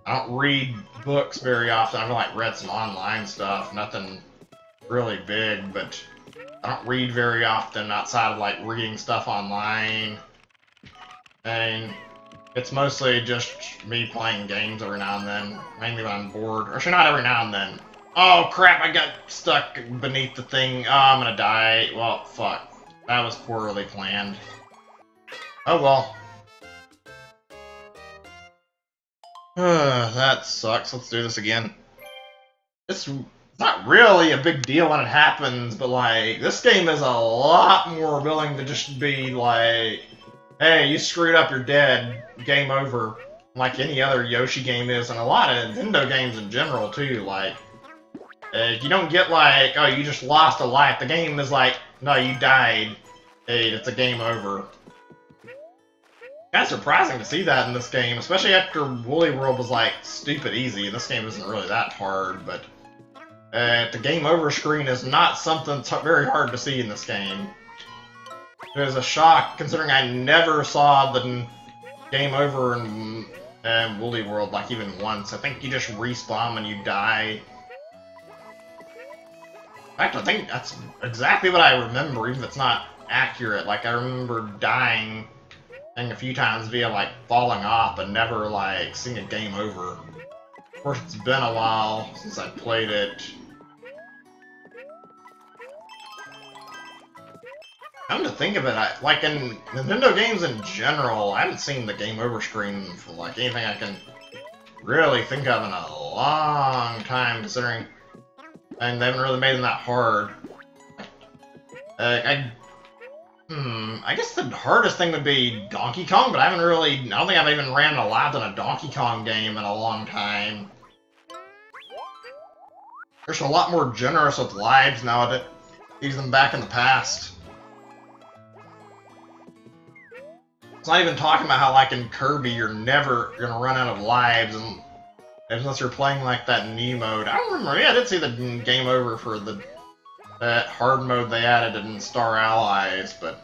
I don't read books very often. I've like read some online stuff, nothing really big, but I don't read very often outside of like reading stuff online. And it's mostly just me playing games every now and then, mainly when I'm bored. Or actually, not every now and then. Oh crap, I got stuck beneath the thing. Oh, I'm gonna die. Well, fuck. That was poorly planned. Oh well. That sucks. Let's do this again. It's not really a big deal when it happens, but like, this game is a lot more willing to just be like, hey, you screwed up, you're dead, game over, like any other Yoshi game is, and a lot of Nintendo games in general, too. Like, you don't get like, oh, you just lost a life. The game is like, no, you died. Hey, it's a game over. Kind of surprising to see that in this game, especially after Woolly World was like stupid easy. This game isn't really that hard, but the game over screen is not something very hard to see in this game. It was a shock, considering I never saw the game over in Woolly World, like, even once. I think you just respawn when you die. In fact, I think that's exactly what I remember, even if it's not accurate. Like, I remember dying, I think, a few times via, like, falling off, but never, like, seeing a game over. Of course, it's been a while since I played it. Come to think of it, like in Nintendo games in general, I haven't seen the game over screen for like anything I can really think of in a long time, considering and they haven't really made them that hard. I guess the hardest thing would be Donkey Kong, but I don't think I've even ran a lab in a Donkey Kong game in a long time. There's a lot more generous with lives nowadays than back in the past. It's not even talking about how, like, in Kirby, you're never gonna run out of lives unless you're playing, like, that Knee mode. I don't remember. Yeah, I did see the game over for that hard mode they added in Star Allies, but,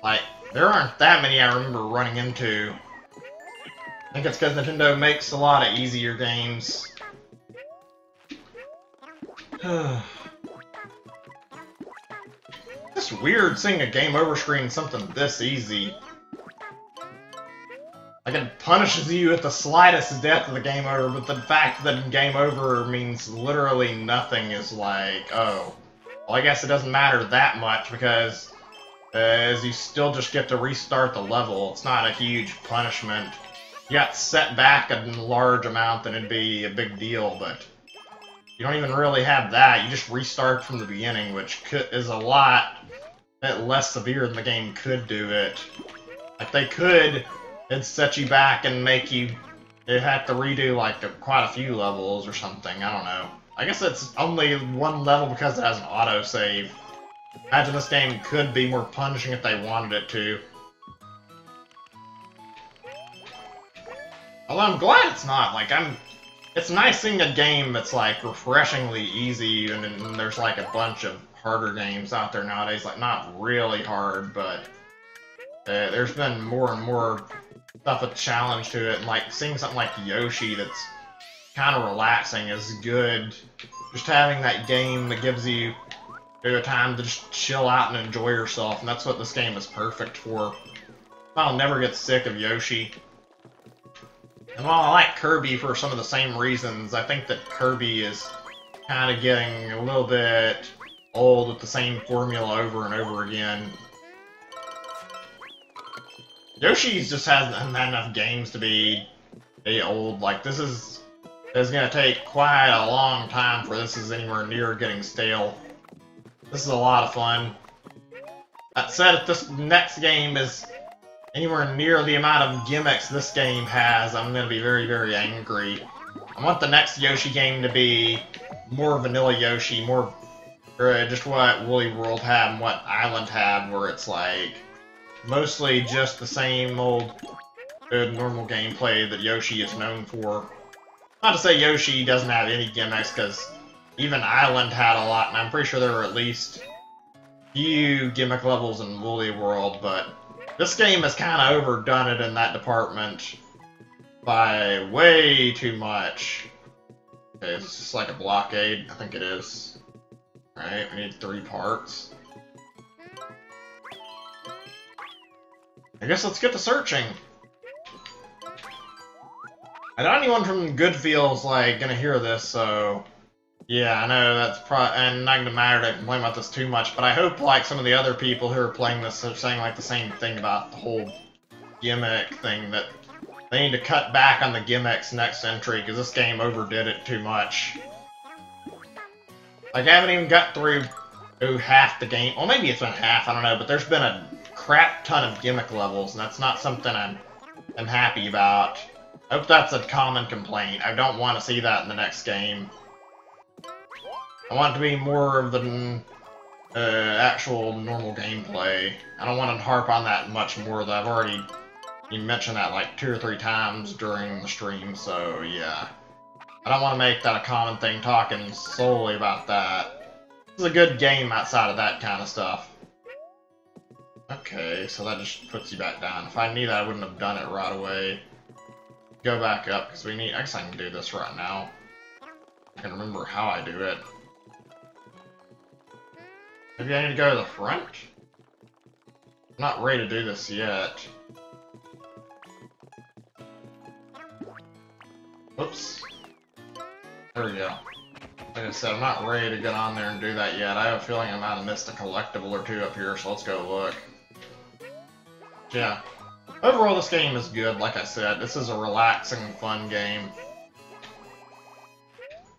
like, there aren't that many I remember running into. I think it's because Nintendo makes a lot of easier games. It's weird seeing a game over screen something this easy. Like, it punishes you at the slightest death of the game over, but the fact that game over means literally nothing is like, oh. Well, I guess it doesn't matter that much, because as you still just get to restart the level. It's not a huge punishment. You got set back a large amount, then it'd be a big deal, but you don't even really have that. You just restart from the beginning, which is a lot less severe than the game could do it. Like, they could... it'd set you back and make you have to redo, like, quite a few levels or something. I don't know. I guess it's only one level because it has an autosave. Imagine this game could be more punishing if they wanted it to. Although I'm glad it's not. Like, it's nice seeing a game that's, like, refreshingly easy, and then there's, like, a bunch of harder games out there nowadays. Like, not really hard, but there's been more and more stuff a challenge to it, and like seeing something like Yoshi that's kind of relaxing is good. Just having that game that gives you a time to just chill out and enjoy yourself, and that's what this game is perfect for. I'll never get sick of Yoshi. And while I like Kirby for some of the same reasons, I think that Kirby is kind of getting a little bit old with the same formula over and over again. Yoshi just hasn't had enough games to be old. Like, this is gonna take quite a long time for this is anywhere near getting stale. This is a lot of fun. That said, if this next game is anywhere near the amount of gimmicks this game has, I'm gonna be very, very angry. I want the next Yoshi game to be more vanilla Yoshi, more just what Woolly World had and what Island had, where it's like mostly just the same old good normal gameplay that Yoshi is known for. Not to say Yoshi doesn't have any gimmicks, because even Island had a lot, and I'm pretty sure there were at least a few gimmick levels in Woolly World, but this game has kind of overdone it in that department by way too much. Okay, is this just like a blockade? I think it is. Alright, we need 3 parts. I guess let's get to searching. I doubt anyone from Goodfield's like gonna hear this, so yeah, I know that's and not gonna matter to complain about this too much, but I hope like some of the other people who are playing this are saying like the same thing about the whole gimmick thing, that they need to cut back on the gimmicks next entry, because this game overdid it too much. Like, I haven't even got through half the game. Well, maybe it's been half, I don't know, but there's been a crap ton of gimmick levels, and that's not something I'm happy about. I hope that's a common complaint. I don't want to see that in the next game. I want it to be more of the actual normal gameplay. I don't want to harp on that much more, though. I've already mentioned that like 2 or 3 times during the stream, so yeah. I don't want to make that a common thing, talking solely about that. This is a good game outside of that kind of stuff. Okay, so that just puts you back down. If I knew that, I wouldn't have done it right away. Go back up, because we need... I guess I can do this right now. I can remember how I do it. Maybe I need to go to the front? I'm not ready to do this yet. Oops. There we go. Like I said, I'm not ready to get on there and do that yet. I have a feeling I might have missed a collectible or 2 up here, so let's go look. Yeah. Overall, this game is good, like I said. This is a relaxing, fun game.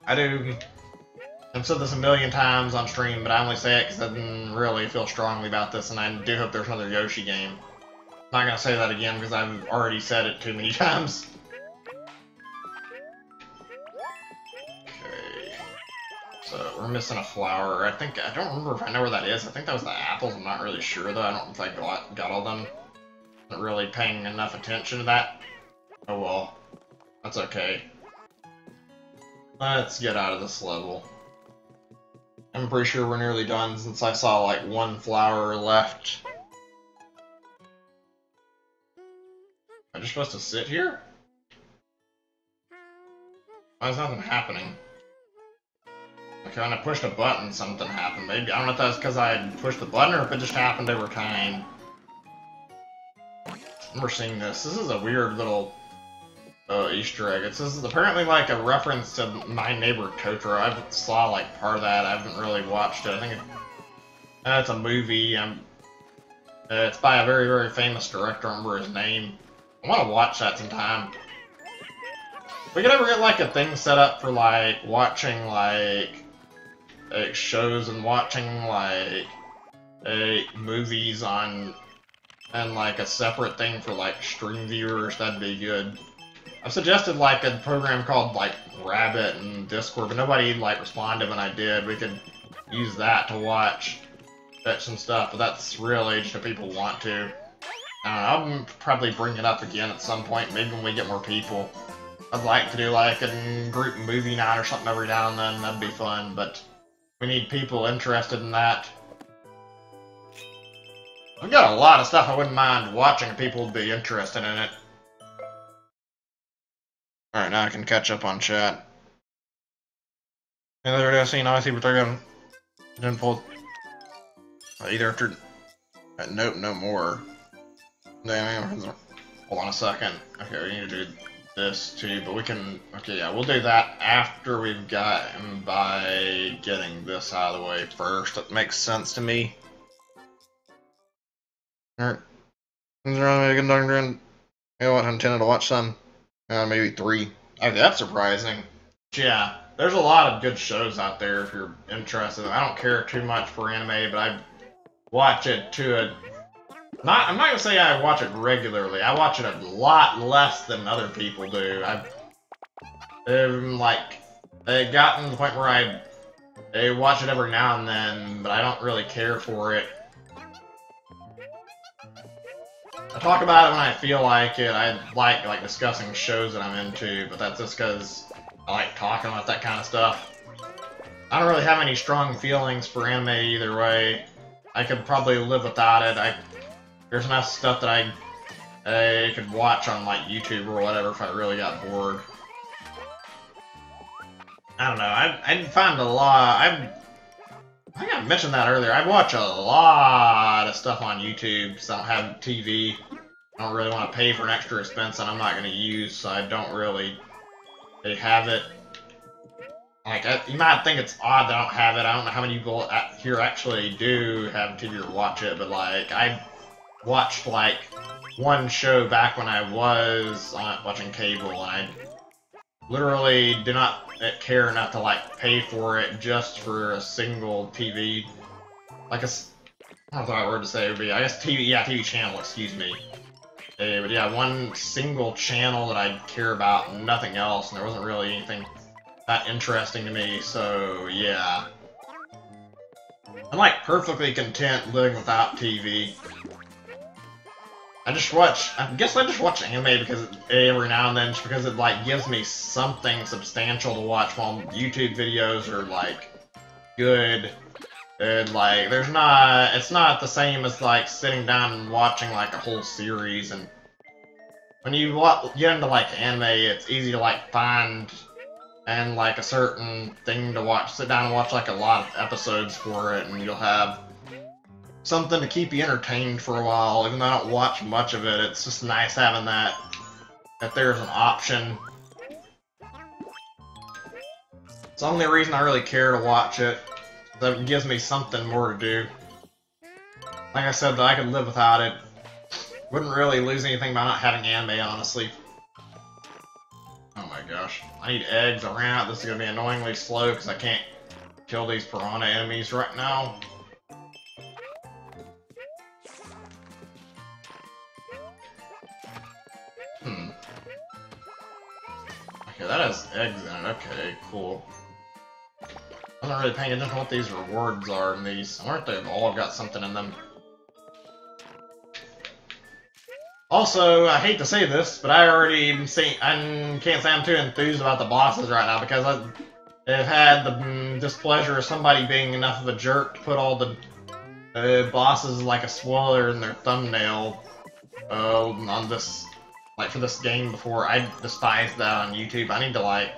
I've said this a million times on stream, but I only say it because I didn't really feel strongly about this, and I do hope there's another Yoshi game. I'm not going to say that again because I've already said it too many times. Okay. So, we're missing a flower. I don't remember if I know where that is. I think that was the apples. I'm not really sure, though. I don't know if I got all them. Not really paying enough attention to that. Oh well. That's okay. Let's get out of this level. I'm pretty sure we're nearly done since I saw like 1 flower left. Am I just supposed to sit here? Why is nothing happening? Okay, when I pushed a button, something happened. Maybe, I don't know if that's because I pushed the button or if it just happened over time. I remember seeing this. This is a weird little Easter egg. This is apparently like a reference to My Neighbor Totoro. I saw like part of that. I haven't really watched it. I think it's a movie. It's by a very, very famous director. I don't remember his name. I want to watch that sometime. We could ever get like a thing set up for like watching like shows and watching like movies on, and like a separate thing for like stream viewers. That'd be good. I've suggested like a program called like Rabbit and Discord, but nobody like responded when I did. We could use that to watch some stuff, but that's really just if people want to. I don't know, I'll probably bring it up again at some point, maybe when we get more people. I'd like to do like a group movie night or something every now and then, that'd be fun, but we need people interested in that. I've got a lot of stuff I wouldn't mind watching if people would be interested in it. Alright, now I can catch up on chat. And they're seeing obviously, but they're going to pull either after. Nope, no more. Hold on a second. Okay, we need to do this too, but we can. Okay, yeah, we'll do that after we've gotten by getting this out of the way first. That makes sense to me. Alright. Is there only a good darn I intended to watch some? Maybe 3. Okay, that's surprising. Yeah, there's a lot of good shows out there if you're interested. I don't care too much for anime, but I watch it to a... I'm not gonna say I watch it regularly. I watch it a lot less than other people do. I've gotten to the point where I watch it every now and then, but I don't really care for it. I talk about it when I feel like it. I like discussing shows that I'm into, but that's just because I like talking about that kind of stuff. I don't really have any strong feelings for anime either way. I could probably live without it. There's enough stuff that I could watch on like YouTube or whatever if I really got bored. I don't know. I find a lot. I think I mentioned that earlier. I watch a lot of stuff on YouTube because I don't have TV. I don't really want to pay for an extra expense that I'm not going to use, so I don't really have it. Like, you might think it's odd that I don't have it. I don't know how many people here actually do have TV or watch it, but like, I watched like one show back when I was watching cable, and I literally do not care enough to like pay for it just for a single TV, like I don't know the right word to say it would be. I guess TV channel. Excuse me. But yeah, one single channel that I care about, and nothing else, and there wasn't really anything that interesting to me. So yeah, I'm like perfectly content living without TV. I guess I just watch anime because every now and then, just because it like gives me something substantial to watch while YouTube videos are like good. And like, it's not the same as like sitting down and watching like a whole series. And when you get into like anime, it's easy to like find and like a certain thing to watch. Sit down and watch like a lot of episodes for it, and you'll have something to keep you entertained for a while. Even though I don't watch much of it, it's just nice having that there's an option. It's the only reason I really care to watch it. That it gives me something more to do. Like I said, that I could live without it. Wouldn't really lose anything by not having anime, honestly. Oh my gosh. I need eggs around. This is gonna be annoyingly slow because I can't kill these piranha enemies right now. Okay, that has eggs in it. Okay, cool. I'm not really paying attention to what these rewards are in these. I wonder if they've all got something in them. Also, I hate to say this, but I can't say I'm too enthused about the bosses right now because I've had the displeasure of somebody being enough of a jerk to put all the bosses like a spoiler in their thumbnail on this, like for this game before. I despise that on YouTube. I need to like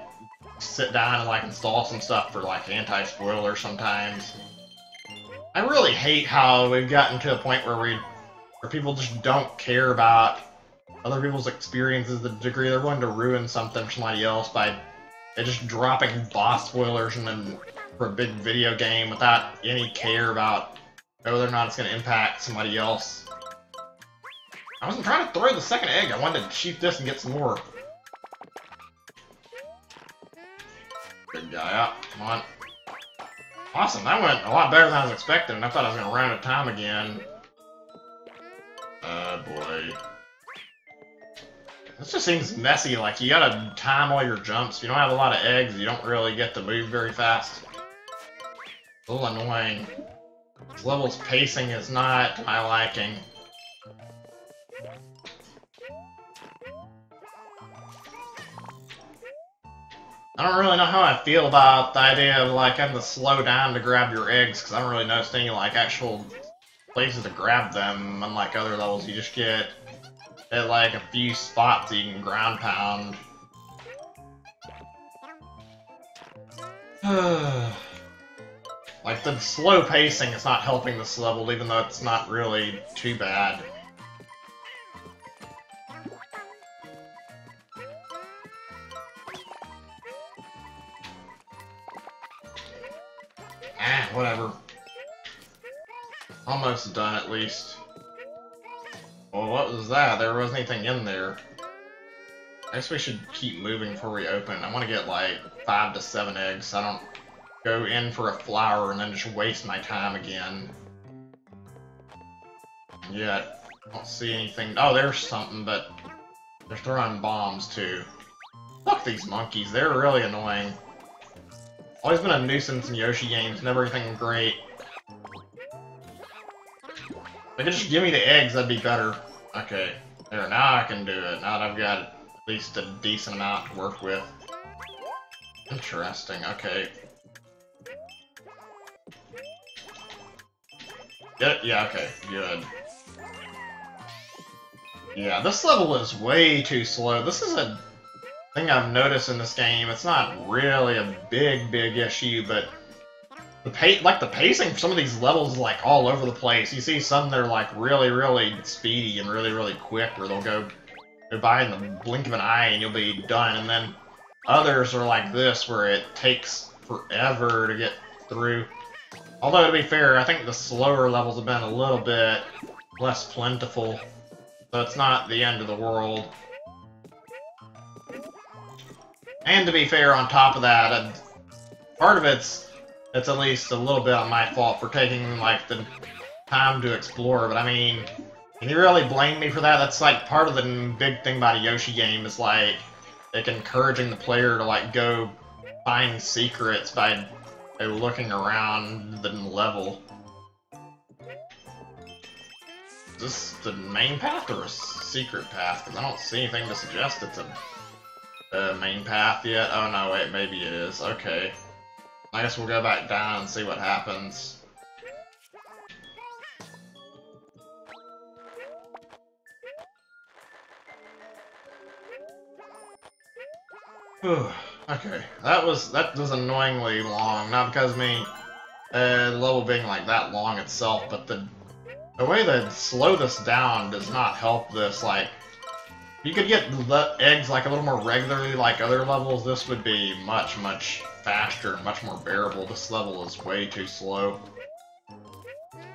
sit down and like install some stuff for like anti-spoiler sometimes. I really hate how we've gotten to a point where people just don't care about other people's experiences to the degree they're willing to ruin something for somebody else by just dropping boss spoilers for a big video game without any care about whether or not it's going to impact somebody else. I wasn't trying to throw the second egg, I wanted to shoot this and get some more. Good guy up, come on. Awesome, that went a lot better than I was expecting, and I thought I was going to run out of time again. Boy. This just seems messy, like you gotta time all your jumps. If you don't have a lot of eggs, you don't really get to move very fast. A little annoying. This level's pacing is not to my liking. I don't really know how I feel about the idea of like having to slow down to grab your eggs, because I don't really notice any like actual places to grab them. Unlike other levels, you just get at like a few spots that you can ground pound. Like, the slow pacing is not helping this level, even though it's not really too bad. Whatever. Almost done, at least. Well, what was that? There wasn't anything in there. I guess we should keep moving before we open. I want to get, like, 5 to 7 eggs, so I don't go in for a flower and then just waste my time again. Yet, I don't see anything. Oh, there's something, but they're throwing bombs, too. Fuck these monkeys, they're really annoying. Always been a nuisance in Yoshi games, never anything great. If they could just give me the eggs, that'd be better. Okay, there, now I can do it. Now that I've got at least a decent amount to work with. Interesting, okay. Get it? Yeah, okay, good. Yeah, this level is way too slow. This is a thing I've noticed in this game. It's not really a big issue, but the pacing for some of these levels is like all over the place. You see some that are like really speedy and really quick, where they'll go by in the blink of an eye and you'll be done, and then others are like this, where it takes forever to get through. Although, to be fair, I think the slower levels have been a little bit less plentiful, so it's not the end of the world. And to be fair, on top of that, part of it's at least a little bit on my fault for taking, like, the time to explore, but I mean, can you really blame me for that? That's, like, part of the big thing about a Yoshi game is, like encouraging the player to, like, go find secrets by looking around the level. Is this the main path or a secret path? Because I don't see anything to suggest it's a main path yet. Oh no, wait, maybe it is. Okay. I guess we'll go back down and see what happens. Okay, that was annoyingly long. Not because of me, the level being like that long itself, but the way they slow this down does not help this. Like, if you could get the eggs like a little more regularly, like other levels, this would be much faster and much more bearable. This level is way too slow.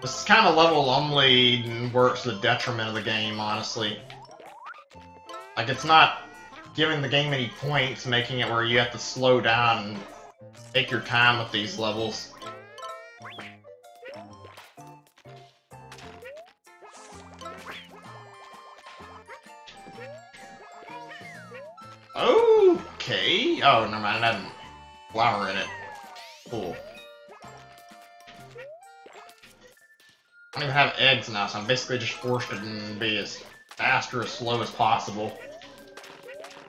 This kind of level only works to the detriment of the game, honestly. Like, it's not giving the game any points, making it where you have to slow down and take your time with these levels. Okay. Oh, never mind. It had flour in it. Cool. I don't even have eggs now, so I'm basically just forced to be as fast or as slow as possible.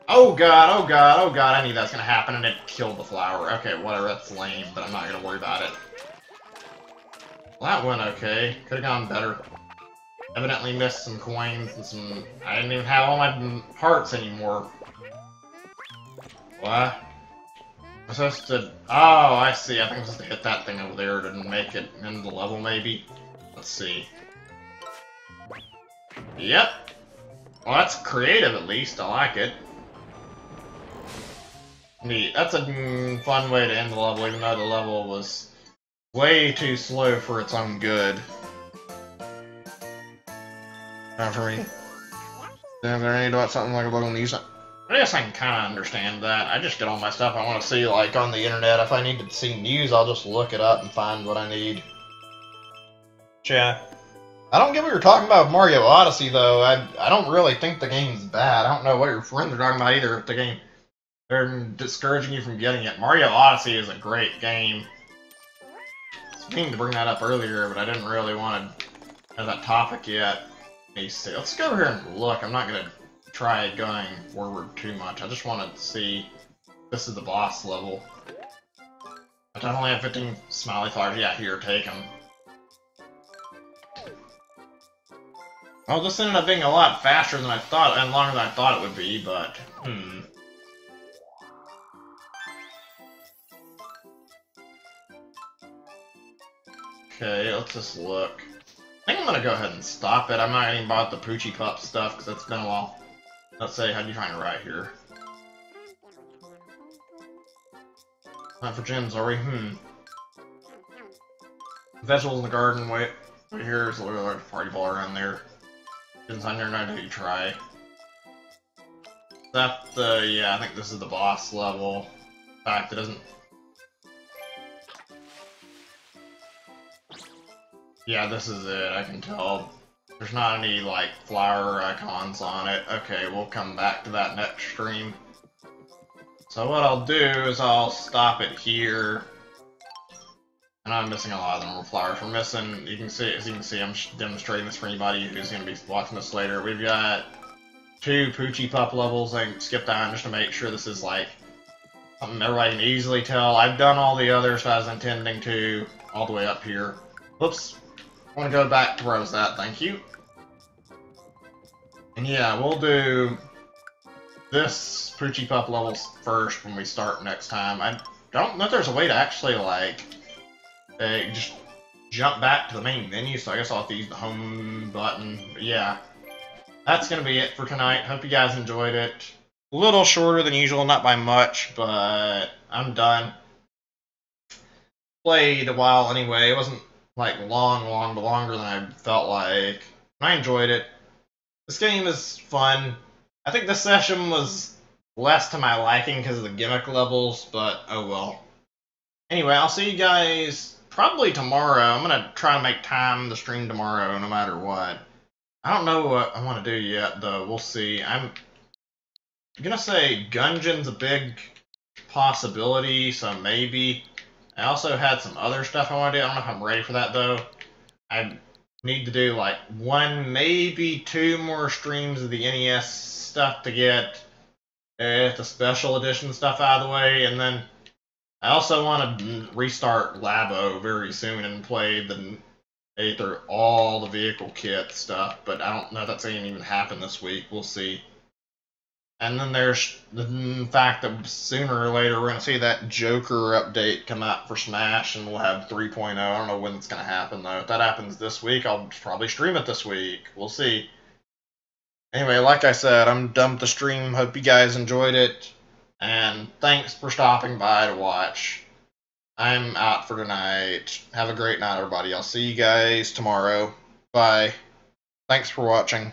Oh god, oh god, oh god, I knew that was gonna happen, and it killed the flower. Okay, whatever, that's lame, but I'm not gonna worry about it. Well, that went okay. Could've gone better. Evidently missed some coins and some... I didn't even have all my hearts anymore. What? I'm supposed to... Oh, I see. I think I'm supposed to hit that thing over there to make it into the level, maybe. Let's see. Yep. Well, that's creative, at least. I like it. Neat. That's a fun way to end the level, even though the level was way too slow for its own good. Not for me. Damn, there ain't about something like a bug on these. I guess I can kind of understand that. I just get all my stuff I want to see, like, on the internet. If I need to see news, I'll just look it up and find what I need. Yeah. I don't get what you're talking about with Mario Odyssey, though. I don't really think the game's bad. I don't know what your friends are talking about either. If the game... They're discouraging you from getting it. Mario Odyssey is a great game. I was meaning to bring that up earlier, but I didn't really want to have that topic yet. Let's go over here and look. I'm not going to try going forward too much. I just want to see if this is the boss level. I definitely have 15 smiley flowers. Yeah, here, take them. Well, this ended up being a lot faster than I thought, and longer than I thought it would be, but, Okay, let's just look. I think I'm gonna go ahead and stop it. I'm not gonna even bother the Poochie Pup stuff because it's been a while. Let's say, how do you find it right here? Not for gems, are we? Vegetables in the garden, wait. Right here is a little large party ball around there. Gems on there, no do you try. Is that the, yeah, I think this is the boss level. In fact, it doesn't. Yeah, this is it, I can tell. There's not any, like, flower icons on it. Okay, we'll come back to that next stream. So what I'll do is I'll stop it here. And I'm missing a lot of the normal flowers. We're missing, you can see, as you can see, I'm demonstrating this for anybody who's going to be watching this later. We've got 2 Poochie Pup levels. I skipped on just to make sure this is, like, something everybody can easily tell. I've done all the others I was intending to, all the way up here. Whoops. I want to go back to where I was at, thank you. And yeah, we'll do this Poochie Pup level first when we start next time. I don't know if there's a way to actually, like, just jump back to the main menu, so I guess I'll have to use the home button. But yeah, that's going to be it for tonight. Hope you guys enjoyed it. A little shorter than usual, not by much, but I'm done. Played a while anyway. It wasn't like long, but longer than I felt like. I enjoyed it. This game is fun. I think this session was less to my liking because of the gimmick levels, but oh well. Anyway, I'll see you guys probably tomorrow. I'm going to try to make time to stream tomorrow no matter what. I don't know what I want to do yet, though. We'll see. I'm going to say Gungeon's a big possibility, so maybe. I also had some other stuff I want to do. I don't know if I'm ready for that, though. I need to do, like, 1, maybe 2 more streams of the NES stuff to get the special edition stuff out of the way, and then I also want to restart Labo very soon and play through all the vehicle kit stuff, but I don't know if that's going to even happen this week. We'll see. And then there's the fact that sooner or later we're going to see that Joker update come out for Smash, and we'll have 3.0. I don't know when it's going to happen, though. If that happens this week, I'll probably stream it this week. We'll see. Anyway, like I said, I'm done with the stream. Hope you guys enjoyed it. And thanks for stopping by to watch. I'm out for tonight. Have a great night, everybody. I'll see you guys tomorrow. Bye. Thanks for watching.